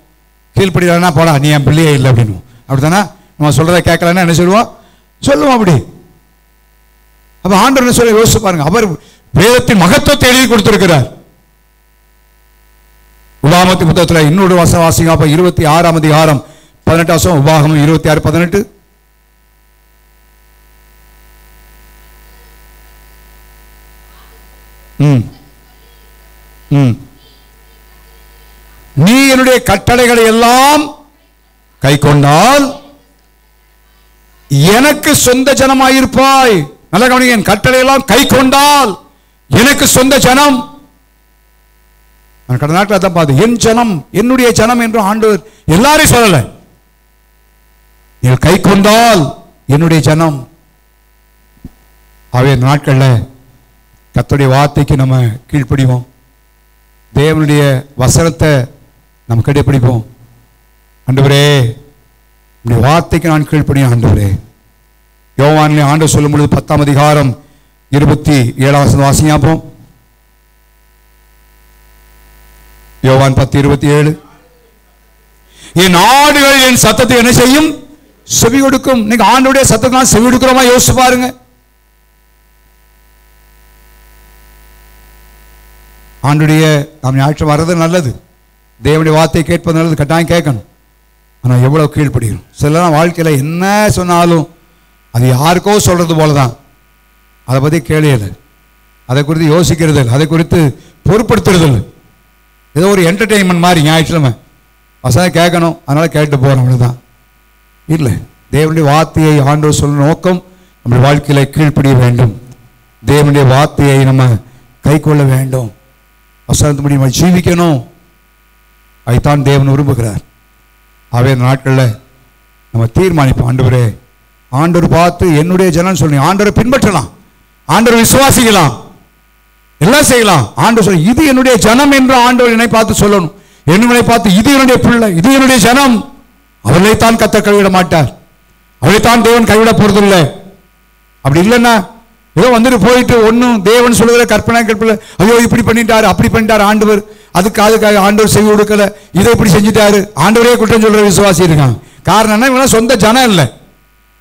கீழ்ப்படினா போடா நீ என் பிள்ளையே இல்லை அப்படின்னு. அப்படித்தானே? நம்ம சொல்றதை கேட்கலன்னா என்ன சொல்லுவோம்? சொல்லுவோம் அப்படி. அப்ப ஆண்டவர் என்ன சொல்ல யோசிச்சு பாருங்க. அவர் வேதத்தின் மகத்துவத்தை எழுதி கொடுத்திருக்கிறார். உபாகமத்தின் புத்தகத்தில் இன்னொரு வசனம் வாசிங்க. அப்ப 26ஆம் அதிகாரம் 18 வசனம். உபாகமம் 26:18. நீ என்னுடைய கட்டளைகளை எல்லாம் கை கொண்டால் எனக்கு சொந்த ஜனமாயிருப்பாய். நல்ல கவனிங்க, என் கட்டளை எல்லாம் கை கொண்டால் எனக்கு சொந்த ஜனம். கடந்த நாட்கள் தான் பார்த்து என் ஜனம், என்னுடைய ஜனம் என்று ஆண்டவர் எல்லாரையும் சொல்லல. நீங்கள் கை கொண்டால் என்னுடைய ஜனம். ஆகிய நாட்களில் கர்த்தருடைய வார்த்தைக்கு நம்ம கீழ்ப்படிவோம். தேவனுடைய வசனத்தை நம்ம கடைப்பிடிப்போம். ஆண்டவரே உடைய வார்த்தைக்கு நான் கீழ்ப்படியும். ஆண்டவரே யோவான் யோவானிலே ஆண்டவர் சொல்லும் பொழுது 10ஆம் அதிகாரம் 27ஆம் வசனம் வாசிப்போம். யோவான் 10:27. என் ஆடுகள் என் சத்தத்தை என்ன செய்யும்? செவி கொடுக்கும். நீங்க ஆண்டவருடைய சத்தத்தை செவி கொடுக்கிறோமா? யோசிச்சு பாருங்க. ஆண்டுடைய நாம் ஞாயிற்று வர்றது நல்லது, தேவனுடைய வார்த்தையை கேட்பது நல்லது, கட்டாயம் கேட்கணும். ஆனால் எவ்வளவு கீழ்ப்படுகிறோம். சிலலாம் வாழ்க்கையில் என்ன சொன்னாலும் அது யாருக்கோ சொல்றது போலதான், அதை பற்றி கேள்வியில்லை, அதை குறித்து யோசிக்கிறது இல்லை, அதை குறித்து பொருட்படுத்துறது இல்லை. ஏதோ ஒரு என்டர்டெயின்மெண்ட் மாதிரி ஞாயிற்றுக்கிழமை வசனம் கேட்கணும் அதனால கேட்டு போகிறோம், அவ்வளோதான். இல்லை, தேவனுடைய வார்த்தையை ஆண்டவர் சொல்ல நோக்கம் நம்முடைய வாழ்க்கையில கீழ்ப்படிய வேண்டும். தேவனுடைய வார்த்தையை நம்ம கை கொள்ள வேண்டும், வசனத்தின்படி நம்ம ஜீவிக்கணும். அதைத்தான் தேவன் விரும்புகிறார். ஆகவே நாட்களில் நம்ம தீர்மானிப்போம், ஆண்டவரே, ஆண்டவர் பார்த்து என்னுடைய ஜனம் சொல்லி ஆண்டவரை பின்பற்றலாம், ஆண்டவரை விசுவாசிக்கலாம், எல்லாம் செய்யலாம். ஆண்டவர் சொல்லி இது என்னுடைய ஜனம் என்று ஆண்டவர் என்னை பார்த்து சொல்லணும். என்னை பார்த்து இது என்னுடைய பிள்ளை, இது என்னுடைய ஜனம். அவர்களைத்தான் கர்த்தர் கைவிட மாட்டார், அவளைத்தான் தேவன் கைவிட போறதில்லை. அப்படி இல்லைன்னா ஏதோ வந்துட்டு போயிட்டு ஒன்றும் தேவன் சொல்லுகிற கற்பனை கற்பனை, ஐயோ இப்படி பண்ணிட்டாரு அப்படி பண்ணிட்டாரு ஆண்டவர், அதுக்காக ஆண்டவர் செய்ய கொடுக்கல, இதை இப்படி செஞ்சுட்டாரு, ஆண்டவரே குற்றம் சொல்ற விசுவாசி இருக்காங்க. காரணம் என்ன? இவங்க சொந்த ஜனம் இல்லை,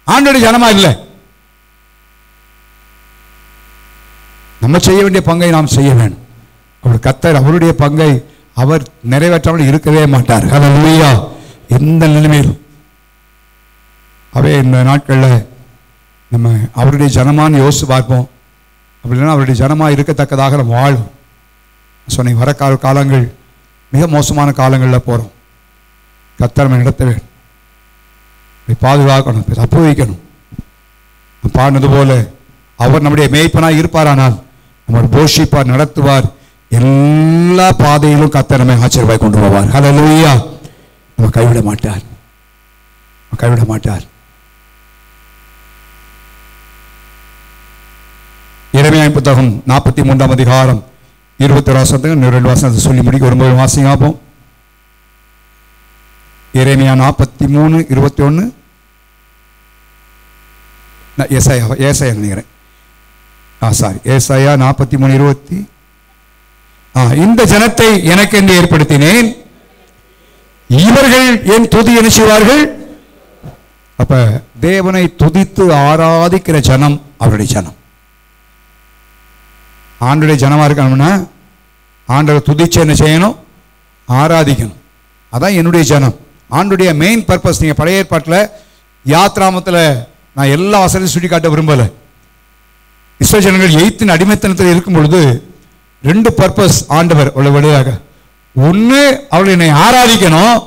ஆண்டோடைய ஜனமா இல்லை. நம்ம செய்ய வேண்டிய பங்கை நாம் செய்ய வேண்டும். அவர் கர்த்தர் அவருடைய பங்கை அவர் நிறைவேற்றாமல் இருக்கவே மாட்டார். ஹல்லேலூயா. எந்த நிலைமையிலும் அவே இந்த நாட்களில் நம்ம அவருடைய ஜனமான்னு யோசித்து பார்ப்போம். அப்படி இல்லைன்னா அவருடைய ஜனமாக இருக்கத்தக்கதாக நம்ம வாழும். சொன்ன வர காலங்கள் மிக மோசமான காலங்களில் போகிறோம். கர்த்தர் நம்ம நடத்த வேண்டும், பாதுகாக்கணும், தப்பு வைக்கணும். பாடினது போல அவர் நம்முடைய மேய்ப்பனாக இருப்பாரானால் நம்ம போஷிப்பார், நடத்துவார், எல்லா பாதையிலும் கர்த்தர் நம்மை ஆச்சரியமாய் கொண்டு போவார். ஹல்லேலூயா. நம்ம கைவிட மாட்டார், கைவிட மாட்டார். எரேமியா புத்தகம் 43ஆம் அதிகாரம் 21 வசனத்துக்கு 2 வசனத்தை சொல்லி முடிக்க ஒரு வாசிங்க பார்ப்போம். எரேமியா 43:21. ஏசாயா நினைக்கிறேன், சாரி, ஏசாயா 43:20. இந்த ஜனத்தை எனக்கு என்று ஏற்படுத்தினேன், இவர்கள் என் துதி என்ன செய்வார்கள்? அப்ப தேவனை துதித்து ஆராதிக்கிற ஜனம் அவருடைய ஜனம். ஆண்டவருடைய ஜனமா இருக்கணும்னா ஆண்டவரை துதிச்சு என்ன செய்யணும்? ஆராதிக்கணும். அதான் என்னுடைய ஜனம். ஆண்டவருடைய மெயின் பர்பஸ். நீங்க பழைய ஏற்பாட்டில் யாத்ராமத்தில் நான் எல்லா வசதியும் சுட்டி காட்ட விரும்பல. இஸ்ரவேல் ஜனங்கள் எகிப்தின் அடிமைத்தனத்தில் இருக்கும் பொழுது 2 பர்பஸ் ஆண்டவர் உள்ளபடியாக. ஒன்று, அவர்கள் என்னை ஆராதிக்கணும்.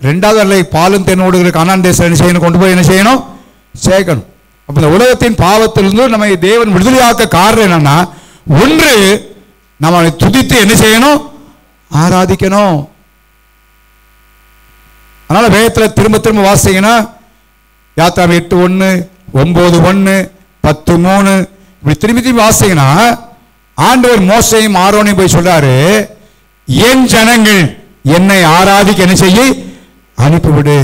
2வது, அவர்களை பாலும் தேன் ஓடுகிற கானான் தேசம் என்ன செய்யணும்? கொண்டு போய் என்ன செய்யணும்? சேர்க்கணும். அப்போ இந்த உலகத்தின் பாவத்திலிருந்து நம்ம தேவன் விடுதலையாக்க காரணம் என்னன்னா, ஒன்று, நம்ம அவனை துதித்து என்ன செய்யணும்? ஆராதிக்கணும். அதனால வேதத்தில் திரும்ப திரும்ப வாசிங்கன்னா யாத்ராம் 8:1, 9:1, 10:3 இப்படி திரும்பி திரும்பி வாசிங்கன்னா ஆண்டவர் மோசேயும் ஆரோனையும் போய் சொல்றாரு, என் ஜனங்கள் என்னை ஆராதிக்க என்ன செய்ய அனுப்பிவிடு,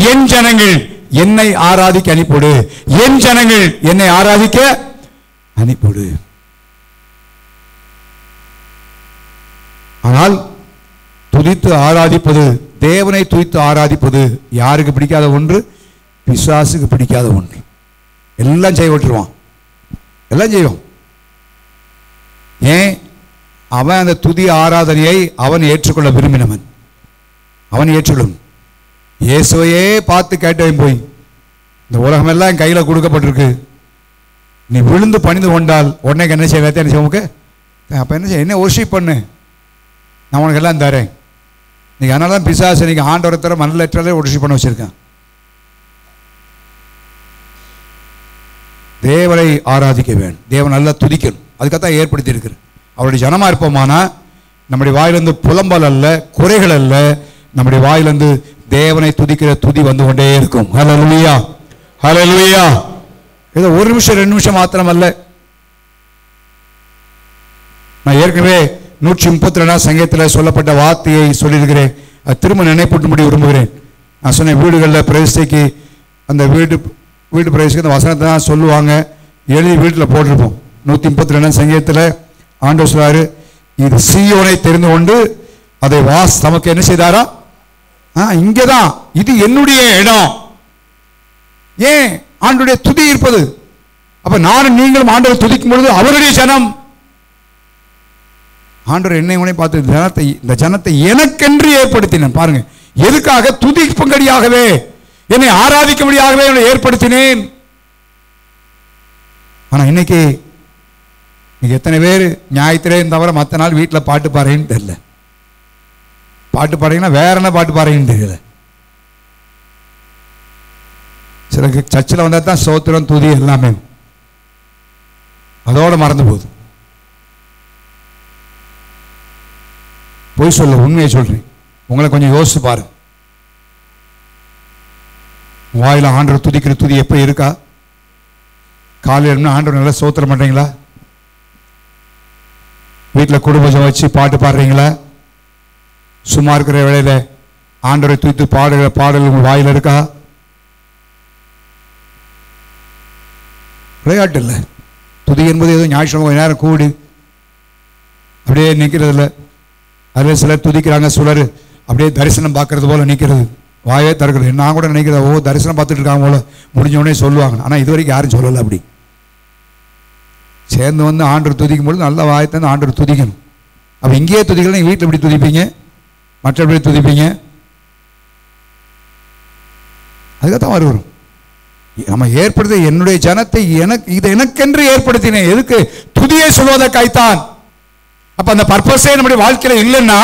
என் ஜனங்கள் என்னை ஆராதிக்க அனுப்பிவிடு, என் ஜனங்கள் என்னை ஆராதிக்க அனுப்பிவிடு. ஆனால் துதித்து ஆராதிப்பது, தேவனை துதித்து ஆராதிப்பது யாருக்கு பிடிக்காத ஒன்று? பிசாசுக்கு பிடிக்காத ஒன்று. எல்லாம் செய்ய விட்டுருவான், எல்லாம் செய்வோம். ஏன்? அவன் அந்த துதி ஆராதனையை அவன் ஏற்றுக்கொள்ள விரும்பினவன், அவன் ஏற்றுக்கொள்ளும். இயேசுவையே பார்த்து கேட்டவன் போய், இந்த உலகமெல்லாம் என் கையில் கொடுக்கப்பட்டிருக்கு, நீ விழுந்து பணிந்து கொண்டால் உடனே என்ன செய்ய? என்ன செய்ய? உனக்கு அப்போ என்ன செய்ய? என்ன ஒர்ஷிப் பண்ணு, நான் உனக்கு எல்லாம் தரேன். நீங்கள் அதனால தான் பிசாசு நீங்கள் ஆண்டவரை தர மனலற்றாலே ஒர்ஷிப் பண்ண வச்சுருக்கேன். தேவனை ஆராதிக்க வேண்டும், தேவன் நல்லா துதிக்கணும். அதுக்காகத்தான் ஏற்படுத்தி இருக்கிற. அவருடைய ஜனமாக இருப்போமானா நம்முடைய வாயிலிருந்து புலம்பல் அல்ல, குறைகள் அல்ல, நம்முடைய வாயிலிருந்து தேவனை துதிக்கிற துதி வந்து கொண்டே இருக்கும். ஹல்லேலூயா, ஹல்லேலூயா. ஏதோ 1 நிமிஷம் 2 நிமிஷம் மாத்திரம் அல்ல. நான் ஏற்கனவே 132 சங்கீதத்தில் சொல்லப்பட்ட வார்த்தையை சொல்லியிருக்கிறேன். அது திரும்ப நினைப்பூட்டும்படி விரும்புகிறேன். நான் சொன்ன வீடுகளில் பிரதிஷ்டைக்கு அந்த வீடு வீட்டு பிரவேசிக்கிற வசனத்தை தான் சொல்லுவாங்க, எழுதி வீட்டில் போட்டிருப்போம். 132 சங்கீதத்தில் ஆண்டவர் சொல்றாரு, இது சீயோனை தெரிந்து கொண்டு அதை நமக்கு என்ன செய்தாரா? இங்கேதான் இது என்னுடைய இடம். ஏன் ஆண்டவருடைய துதி இருப்பது. அப்ப நானும் நீங்களும் ஆண்டவர் துதிக்கும் பொழுது அவருடைய ஜனம். ஆண்டவர் என்னை உடனே பார்த்து இந்த ஜனத்தை எனக்கென்று ஏற்படுத்தினேன். பாருங்க, எதுக்காக? துதிக்கும்படியாகவே, என்னை ஆராதிக்கும்படியாகவே என்னை ஏற்படுத்தினேன். ஆனா இன்னைக்கு எத்தனை பேர் ஞாயிற்றுலேயும் தவிர மற்ற நாள் வீட்டில் பாட்டு பாடுறேன்னு தெரியல. பாட்டு பாடுறீங்கன்னா வேற என்ன பாட்டு பாடுறீங்கன்னு தெரியல. சில சர்ச்சில் வந்தால் தான் ஸ்தோத்திரம் துதி எல்லாமே, அதோட மறந்து போகுது. போய் சொல்ல, உண்மையை சொல்றேன். உங்களை கொஞ்சம் யோசிச்சு பாரு. வாயில ஆண்டவர் துதிக்கிற துதி எப்ப இருக்கா? காலையில் ஆண்டவர் நல்லா ஸ்தோத்திரம் பண்றீங்களா? வீட்டில் குடும்பம் வச்சு பாட்டு பாடுறீங்களா? சும்மா இருக்கிற வேளையில ஆண்டவரை துதித்து பாடுகிற பாடல் உங்கள் வாயில் இருக்கா? விளையாட்டு இல்லை. துதி என்பது ஏதோ ஞாயிற்றுக்கிழமை நேரம் கூடி அப்படியே நிற்கிறது இல்லை. அதில் சிலர் துதிக்கிறாங்க, சிலர் அப்படியே தரிசனம் பார்க்கறது போல நிற்கிறது, வாயே திறக்கிறது. நான் கூட நினைக்கிறேன், ஓ தரிசனம் பார்த்துட்டு இருக்காங்க போல, முடிஞ்சோடனே சொல்லுவாங்க. ஆனால் இது வரைக்கும் யாரும் சொல்லலை. அப்படி சேர்ந்து வந்து ஆண்டவர் துதிக்கும் பொழுது நல்ல வாயத்தை ஆண்டவர் துதிக்கணும். அப்போ இங்கேயே துதிக்கலாம், வீட்டில் எப்படி துதிப்பீங்க? மற்றபடி துதிப்பீங்க? அதுக்காகத்தான் வரும். நம்ம ஏற்படுத்த என்னுடைய ஜனத்தை இதை எனக்கென்று ஏற்படுத்தினேன். எதுக்கு? துதியை சொல்வதற்காய்த்தான். அப்ப அந்த பர்பஸே நம்முடைய வாழ்க்கையில இல்லைன்னா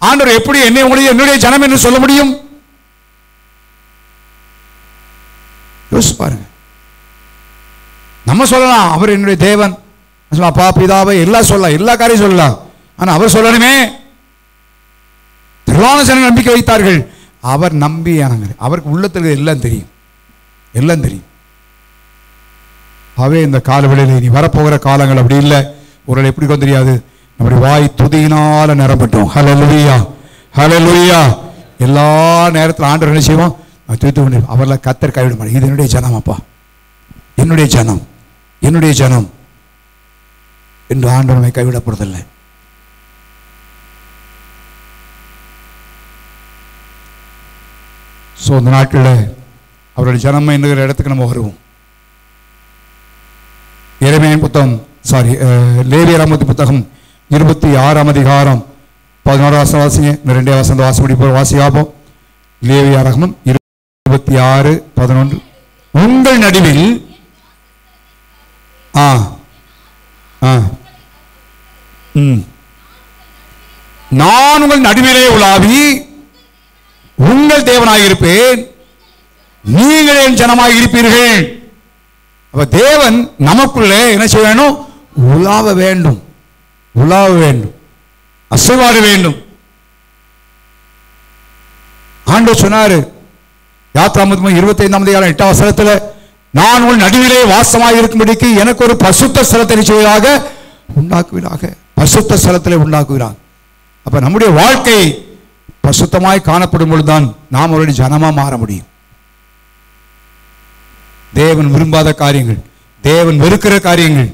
ஆண்டவர் எப்படி என்னை உங்களுடைய என்னுடைய ஜனம் என்று சொல்ல முடியும்? யோசிச்சு பாருங்க. நம்ம சொல்லலாம் அவர் என்னுடைய தேவன், அப்பா பிதாவை எல்லாம் சொல்லலாம், எல்லா காரியம் சொல்லலாம். ஆனா அவர் சொல்லணுமே. திரளான ஜனங்கள் நம்பிக்கை வைத்தார்கள். அவர் நம்பி அவருக்கு உள்ளத்தில் எல்லாம் தெரியும், எல்லாம் தெரியும். அவே இந்த காலவெளியில் இனி வரப்போகிற காலங்கள் அப்படி இல்லை. ஒரு எப்படி தெரியாது, நம்முடைய வாய் துதியினால நிரம்பட்டும். ஹல்லேலூயா, ஹல்லேலூயா. எல்லா நேரத்தில் ஆண்டவர் என்ன செய்வோம்? துதித்து கொண்டு அவர்களை கத்தர் கைவிட மாட்டேன். இது என்னுடைய ஜனம், அப்பா என்னுடைய ஜனம், என்னுடைய ஜனம் என்று ஆண்டவனை கைவிடப்படுறதில்லை. ஸோ இந்த நாட்களில் அவருடைய ஜனம் என்கிற இடத்துக்கு நம்ம வருவோம். எரேமியாவின் புத்தகம் லேவியராமத்து புத்தகம் 26ஆம் அதிகாரம் 11 வசனம் வாசிங்க. 2 வசனம் வாசி வாசியாப்போம். லேவியராகமம் 26:11. உங்கள் நடுவில் நான் உங்கள் நடுவிலே உலாவி உங்கள் தேவனாயிருப்பேன், நீங்கள் என் ஜனமாக இருப்பீர்கள். அப்ப தேவன் நமக்குள்ளே என்ன செய்ய வேணும்? உலாவ வேண்டும், உலாவ வேண்டும், அசைவாட வேண்டும். ஆண்டவர் சொன்னாரு யாத்ராகமம் 25ஆம் அதிகாரம் 8ஆம் வசனத்தில், நான் உன் நடுவிலே வாசமாக இருக்கும்படிக்கு எனக்கு ஒரு பரிசுத்த ஸ்தலத்தை நிச்சயமாக உண்டாக்குவீராக. பரிசுத்த ஸ்தலத்திலே உண்டாக்குகிறார். அப்ப நம்முடைய வாழ்க்கை பரிசுத்தமாய் காணப்படும் பொழுதுதான் நாம் அவருடைய ஜனமா மாற முடியும். தேவன் விரும்பாத காரியங்கள், தேவன் வெறுக்கிற காரியங்கள்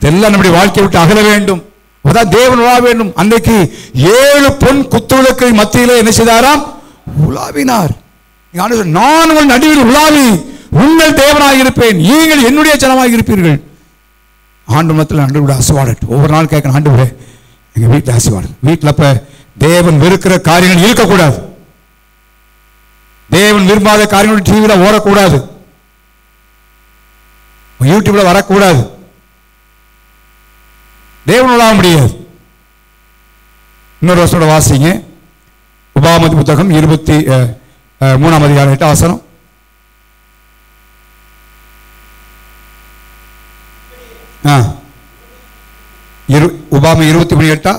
இதெல்லாம் நம்முடைய வாழ்க்கையை விட்டு அகல வேண்டும். அதான் தேவன் உலா வேண்டும். அன்றைக்கு 7 பொன் குத்துவிளக்கு மத்தியிலே என்ன செய்தாராம்? உலாவினார். நான் உங்கள் நடுவில் உலாவி உங்கள் தேவனாக இருப்பேன், நீங்கள் என்னுடைய ஜனமாக இருப்பீர்கள். ஆண்டு மத்தியில் ஆண்டவருடைய ஆசீர்வாதம் ஒவ்வொரு நாள் கேட்கணும். ஆண்டவரே எங்க வீட்டில் ஆசீர்வாதம். வீட்டில் அப்ப தேவன் வெறுக்கிற காரியங்கள் இருக்கக்கூடாது, தேவன் விரும்பாத காரியங்கள் டிவியில் ஓடக்கூடாது, யூடியூப்ல வரக்கூடாது. தேவன் உலாவ முடியாது. இன்னொரு வருஷம் வாசிங்க. உபாகமத்தின் புத்தகம் 23ஆம் அதிகாரம் 8ஆம் வசனம். உபாகமம் 23:8.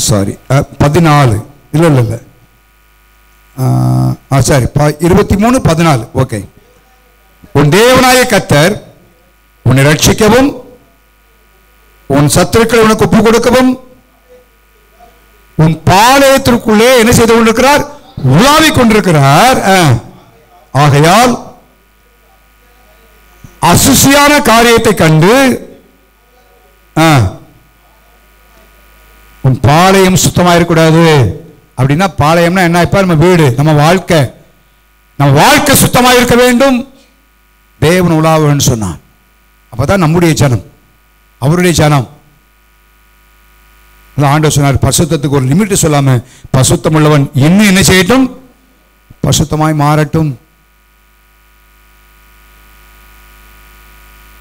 சாரி 14 இல்ல இல்ல இல்ல சாரி 23:14. ஓகே. உன் தேவனாய கர்த்தர் உன்னை ரட்சிக்கவும் உன் சத்துருக்களை உனக்கு ஒப்பு கொடுக்கவும் உன் பாளையத்திற்குள்ளே என்ன செய்து கொண்டிருக்கிறார்? உலாவிக் கொண்டிருக்கிறார். ஆகையால் அசுசியான காரியத்தை கண்டு உன் பாளையம் சுத்தமா இருக்கக்கூடாது. அப்படின்னா பாளையம்னா என்ன? இப்ப நம்ம வீடு, நம்ம வாழ்க்கை சுத்தமா இருக்க வேண்டும். தேவன் உலாவுன்னு சொன்னான். அப்பதான் நம்முடைய ஜனம், அவருடைய ஜனம். ஆண்டவர் சொன்னார், பசுத்தத்துக்கு ஒரு லிமிட் சொல்லாம பசுத்தம் உள்ளவன் இன்னும் என்ன செய்யட்டும்? பசுத்தமாய் மாறட்டும்.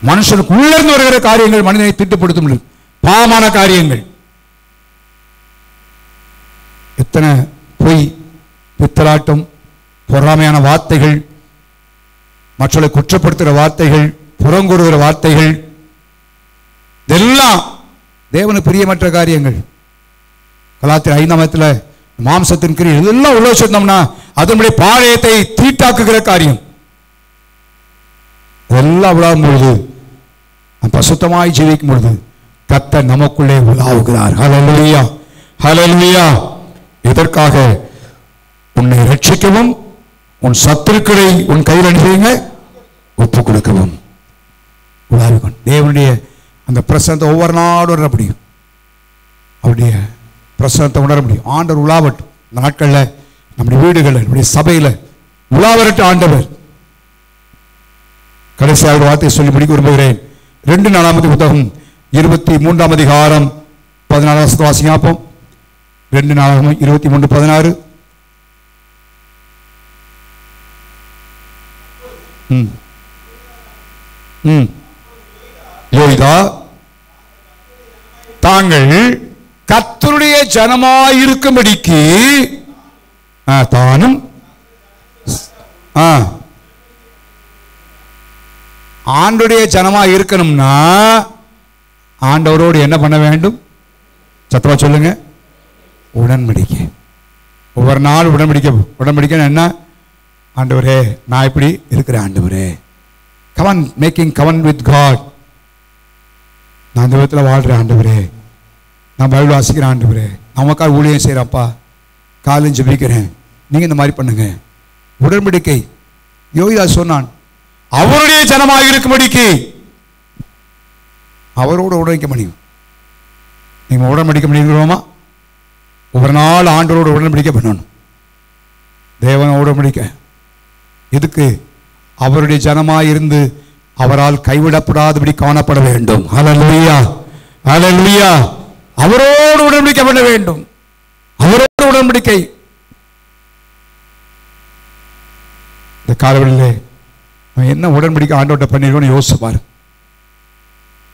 மனுஷனுக்கு உள்ளிருந்து வருகிற காரியங்கள் மனிதனை திட்டுப்படுத்தும் பாவமான காரியங்கள். எத்தனை பொய், பித்தலாட்டம், பொறாமையான வார்த்தைகள், மற்றவர்களை குற்றப்படுத்துகிற வார்த்தைகள், புறங்கூறுகிற வார்த்தைகள், இதெல்லாம் தேவனுக்கு பிரியமற்ற காரியங்கள். கலாத்தியர் 5 மாம்சத்தின் கிரியை இதெல்லாம் உள்ள வச்சிருந்தோம்னா அதனுடைய பாளையத்தை தீட்டாக்குகிற காரியம். இதெல்லாம் உலாவும் பொழுது, பசுத்தமாய் ஜீவிக்கும் பொழுது கர்த்தர் நமக்குள்ளே உலாவுகிறார். ஹல்லேலூயா, ஹல்லேலூயா. இதற்காக உன்னை ரட்சிக்கவும் உன் சத்துருக்களை உன் கையில் அனுப்பிங்க ஒப்பு கொடுக்கவும் உலாவிக்கொண்டு தேவனுடைய அந்த பிரசனத்தை ஒவ்வொரு நாடும் உணர முடியும். அவருடைய பிரசனத்தை உணர முடியும். ஆண்டவர் உலாவட்டும். இந்த நாட்களில் நம்முடைய வீடுகளில், நம்முடைய சபையில் உலாவரட்டு ஆண்டவர். கடைசியாக ஒரு வார்த்தையை சொல்லி முடிக்க விரும்புகிறேன். 2 நாளாகமத்தின் புத்தகம் 23 அதிகாரம் 14 வாசிங்க பார்ப்போம். 2 நாளாகமம் 23:16. யோய்தா தாங்கள் கர்த்தருடைய ஜனமாயிருக்கும்படிக்கு தானும் ஆண்டவருடைய ஜனமாக இருக்கணும்னா ஆண்டவரோடு என்ன பண்ண வேண்டும்? சத்தமா சொல்லுங்க. உடன்படிக்கை. ஒவ்வொரு நாள் உடன்படிக்கை என்ன? ஆண்டவரே, நான் இப்படி இருக்கிறேன் ஆண்டவரே. கவன் மேக்கிங் கவன் வித் காட். நான் இந்த விதத்தில் வாழ்கிறேன் ஆண்டவரே. நான் பைபிள் வாசிக்கிறேன் ஆண்டவரே. நமக்காக ஊழியம் செய்கிறப்பா, காலையும் ஜெபிக்கிறேன். நீங்கள் இந்த மாதிரி பண்ணுங்க. உடன்படிக்கை. யோகிதா சொன்னான், அவருடைய ஜனமாக இருக்கும்படிக்கு அவரோடு உடன்படிக்கை முடியும். நீங்கள் உடன்படிக்கை பண்ணிக்கிறோமா? ஒவ்வொரு நாள் ஆண்டவரோடு உடன்படிக்கை பண்ணணும். தேவனோடு உடன்படிக்கை. இதுக்கு அவருடைய ஜனமாக இருந்து அவரால் கைவிடப்படாதபடி காணப்பட வேண்டும். ஹல்லேலூயா, ஹல்லேலூயா. அவரோடு உடன்படிக்கை பண்ண வேண்டும். அவரோடு உடன்படிக்கை. இந்த காலவெளியிலே என்ன உடன்படிக்கை ஆண்டவர்கிட்ட பண்ணிருக்கோன்னு யோசிச்சு பாரு.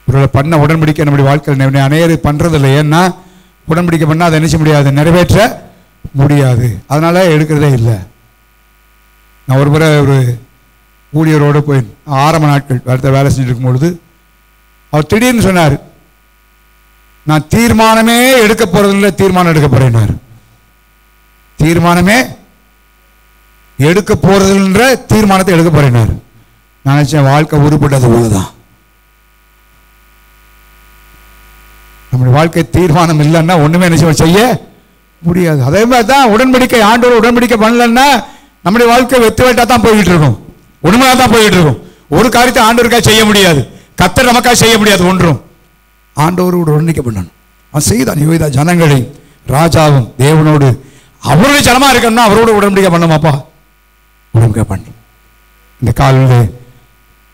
இவரோட பண்ண உடன்படிக்கை நம்முடைய வாழ்க்கையில் அநேகர் பண்றதில்லை. ஏன்னா உடன்படிக்கை பண்ணால் அதை நினைச்ச முடியாது, நிறைவேற்ற முடியாது. அதனால எடுக்கிறதே இல்லை. நான் ஒரு முறை ஒரு ஊழியரோடு போய் ஆரம்ப நாட்கள் வேலை செஞ்சுட்டு இருக்கும் பொழுது அவர் திடீர்னு சொன்னார், நான் தீர்மானமே எடுக்க போறதில்லை, தீர்மானம் எடுக்க போறேன்னாரு. தீர்மானமே எடுக்க போறதில்லைன்ற தீர்மானத்தை எடுக்க போறேன்னாரு. நான் நினைச்சேன் வாழ்க்கை உருப்பட்டது போதுதான். நம்முடைய வாழ்க்கை தீர்மானம் இல்லைன்னா ஒண்ணுமே நினைச்சு செய்ய முடியாது. அதே மாதிரி தான் உடன்படிக்கை. ஆண்டோட உடன்படிக்கை பண்ணலன்னா நம்முடைய வாழ்க்கை வெத்து வேட்டா தான் போயிட்டு இருக்கும், உண்மையாக தான் போயிட்டு இருக்கும். ஒரு காரியத்தை ஆண்டவருக்காக செய்ய முடியாது, கர்த்தர் நமக்காக செய்ய முடியாது. ஒன்றும் ஆண்டவரோடு உடன்படிக்கை பண்ணணும். அவன் செய்தான். யோகிதா ஜனங்களை ராஜாவும் தேவனோடு அவருடைய ஜனமா இருக்கணும்னா அவரோடு உடன்படிக்கை பண்ணுமாப்பா. உடன்படிக்கை பண்ணி இந்த காலையில்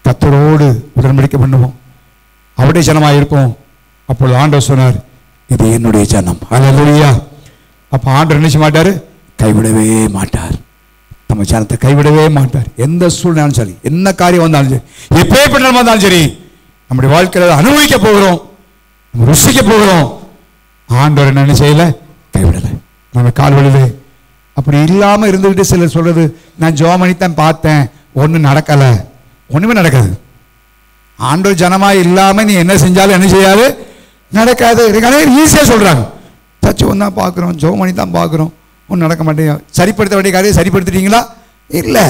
கர்த்தரோடு உடன்படிக்கை பண்ணுவோம், அவருடைய ஜனமாக இருப்போம். அப்பொழுது ஆண்டவர் சொன்னார், இது என்னுடைய ஜனம். ஹல்லேலூயா. அப்போ ஆண்டவர் நினைச்ச மாட்டார், கைவிடவே மாட்டார். நம்ம ஜனத்தை கைவிடவே மாட்டார். எந்த சூழ்நிலையும் சரி, என்ன காரியம் வந்தாலும் சரி, எப்பேற்பட்ட வந்தாலும் சரி, நம்முடைய வாழ்க்கையில் அனுபவிக்க போகிறோம், நம்ம ருசிக்க போகிறோம். ஆண்டவர் என்ன செய்யல, கைவிடலை. நம்ம கால்வழியில் அப்படி இல்லாமல் இருந்துகிட்டு சிலர் சொல்றது, நான் ஜோமணித்தான் பார்த்தேன், ஒன்றும் நடக்கலை. ஒன்றுமே நடக்காது. ஆண்டவர் ஜனமா இல்லாமல் நீ என்ன செஞ்சாலும் என்ன செய்யாது, நடக்காது. ஈஸியாக சொல்றாங்க, சச்சுவம் தான் பார்க்குறோம், ஜோமணி தான் பார்க்குறோம், ஒன்றும் நடக்க மாட்டேங்க. சரிப்படுத்த வேண்டிய காரியம் சரிப்படுத்திட்டீங்களா? இல்லை.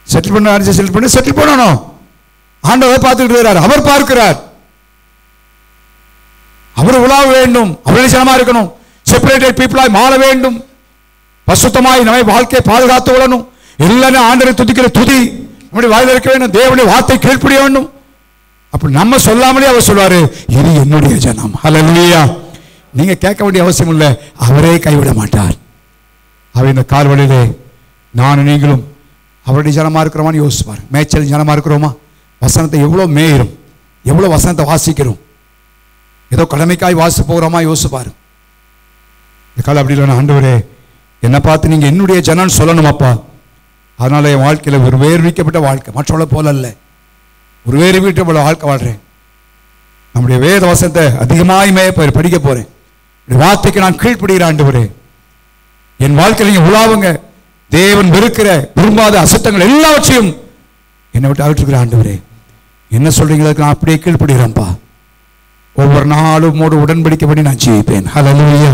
செட்டில் பண்ண செட்டில் பண்ணணும். ஆண்டவர் பார்த்துக்கிட்டு இருக்கிறார், அவர் பார்க்கிறார். அவர் உலாவ வேண்டும், அவருடைய ஜனமா இருக்கணும், செப்பரேட்டட் பீப்புளாய் மாற வேண்டும், பசுத்தமாய் நம்மை வாழ்க்கையை பாதுகாத்து கொள்ளணும், எல்லாரும் ஆண்டவரை துதிக்கிற துதி நம்முடைய வாயில இருக்க வேண்டும், தேவனுடைய வார்த்தை கீழ்ப்படிய வேண்டும். அப்படி நம்ம சொல்லாமலே அவர் சொல்வாரு, இது என்னுடைய ஜனம். ஹல்லேலூயா. நீங்க கேட்க வேண்டிய அவசியம் இல்லை, அவரே கைவிட மாட்டார். அவர் இந்த கால்வழியிலே நானும் நீங்களும் அவருடைய ஜனமா இருக்கிறோமான்னு யோசிப்பார். மேய்ச்சல் ஜனமா இருக்கிறோமா? வசனத்தை எவ்வளோ மேயிரும், எவ்வளோ வசனத்தை வாசிக்கிறோம், ஏதோ கடமைக்காய் வாசித்து போகிறோமா யோசிப்பார். இந்த காலம் அப்படி இல்லைன்னா, ஆண்டவரே என்னை பார்த்து நீங்கள் என்னுடைய ஜனன்னு சொல்லணுமாப்பா. அதனால என் வாழ்க்கையில் ஒரு வேர்விக்கப்பட்ட வாழ்க்கை, மற்றவளை போல அல்ல, ஒரு வேர்விக்கப்பட்ட வாழ்க்கை வாழ்கிறேன். நம்முடைய வேத வசனத்தை அதிகமாக படிக்க போகிறேன். வார்த்தைக்கு நான் கீழ்ப்படுகிறேன். ஆண்டவரே என் வாழ்க்கையில் நீங்கள் உலாவுங்க. தேவன் வெறுக்கிற விரும்பாத அசுத்தங்கள் எல்லாவற்றையும் என்னை விட்டு அகற்றுகிற ஆண்டவரே, என்ன சொல்றீங்களோ நான் அப்படியே கீழ்ப்படுகிறேன்ப்பா. ஒவ்வொரு நாளும் உம்மோடு உடன்படிக்கை பண்ணி நான் ஜீவிப்பேன். ஹல்லேலூயா.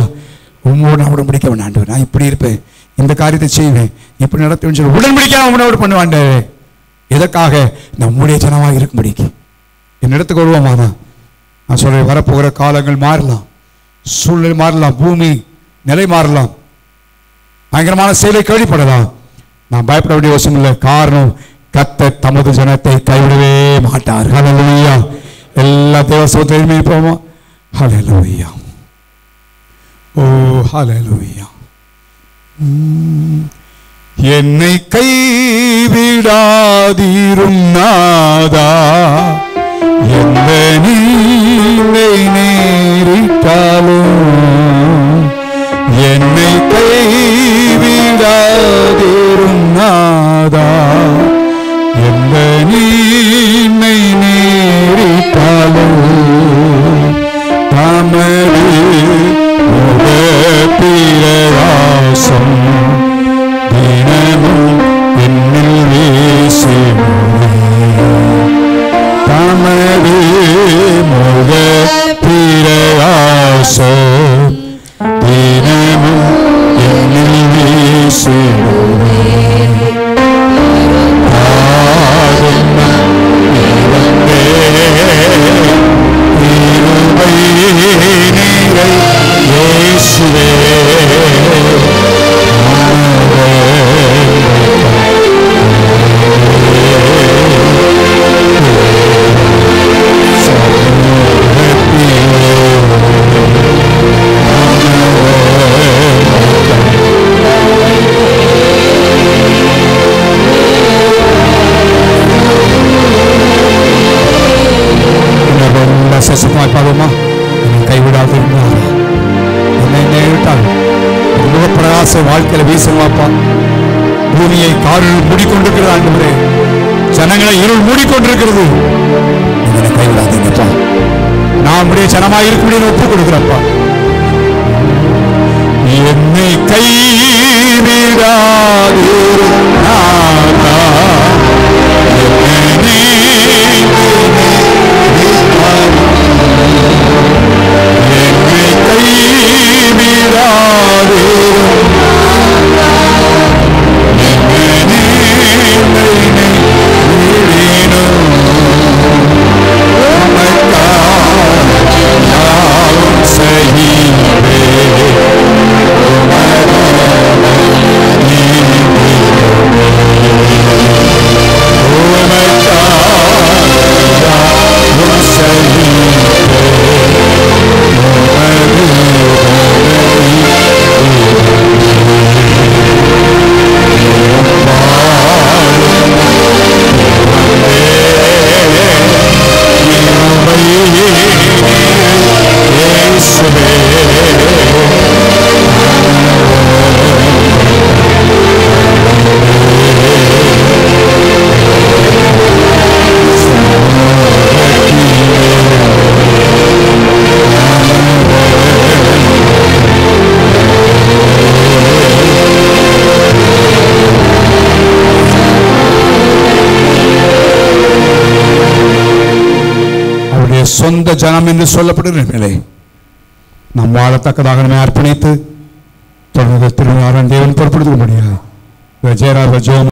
உம்மோடு நான் உடன்படிக்கை பண்ண ஆண்டவர், நான் இப்படி இருப்பேன், இந்த காரியத்தை செய்வேன், இப்படி நடத்துவேன்னு சொல்லி உடன்படிக்கை உன்னோடு பண்ணுவான். எதற்காக? நம்முடைய ஜனமாக இருக்கும்படிக்கு. என்னிடத்துக்கு வருவோமானா நான் சொல்றேன், வரப்போகிற காலங்கள் மாறலாம், சூழ்நிலை மாறலாம், பூமி நிலை மாறலாம், பயங்கரமான செயலை கேள்விப்படலாம். நான் பயப்பட வேண்டிய அவசியம் இல்லை. காரணம், கர்த்தர் தமது ஜனத்தை கைவிடவே மாட்டார். ஹல்லேலூயா. எல்லா தேவசோத்திரமே போவோம். ஹல்லேலூயா. ஓ ஹல்லேலூயா. என்னை கைவிடாதீரும் நாதா, எந்த நீலை நேரிட்டாலும் என்னை கைவிடாதீரும் நாதா, எந்த நீலை நேரிட்டாலும் தமது முகப்பிரகாசம் தினமும் என்னில் வீசுமே. தமது முகப்பிரகாசம் தினமும் என்னில் வீசுமே. பாவமா கைவிடாது என்னை நேரிட்டால் முகப்பிரகாச வாழ்க்கையில வீசுவாப்பா. பூமியை காரில் மூடிக்கொண்டிருக்கிறது ஆண்டவரே, ஜனங்களை இருள் மூடிக்கொண்டிருக்கிறது, என்னை கைவிடாதீங்கப்பா. நான் உடைய ஜனமாக இருக்கக்கூடிய ஒப்புக் கொடுக்கிறப்பா. என்னை கைவிடாது சொந்த ஜனம் என்று சொல்லப்படுகிற நிலை நாம் வாழத்தக்கதாக நம்மை அர்ப்பணித்து தொடர்ந்து திருநாராயண தேவன் பொறுப்படுத்த முடியாது.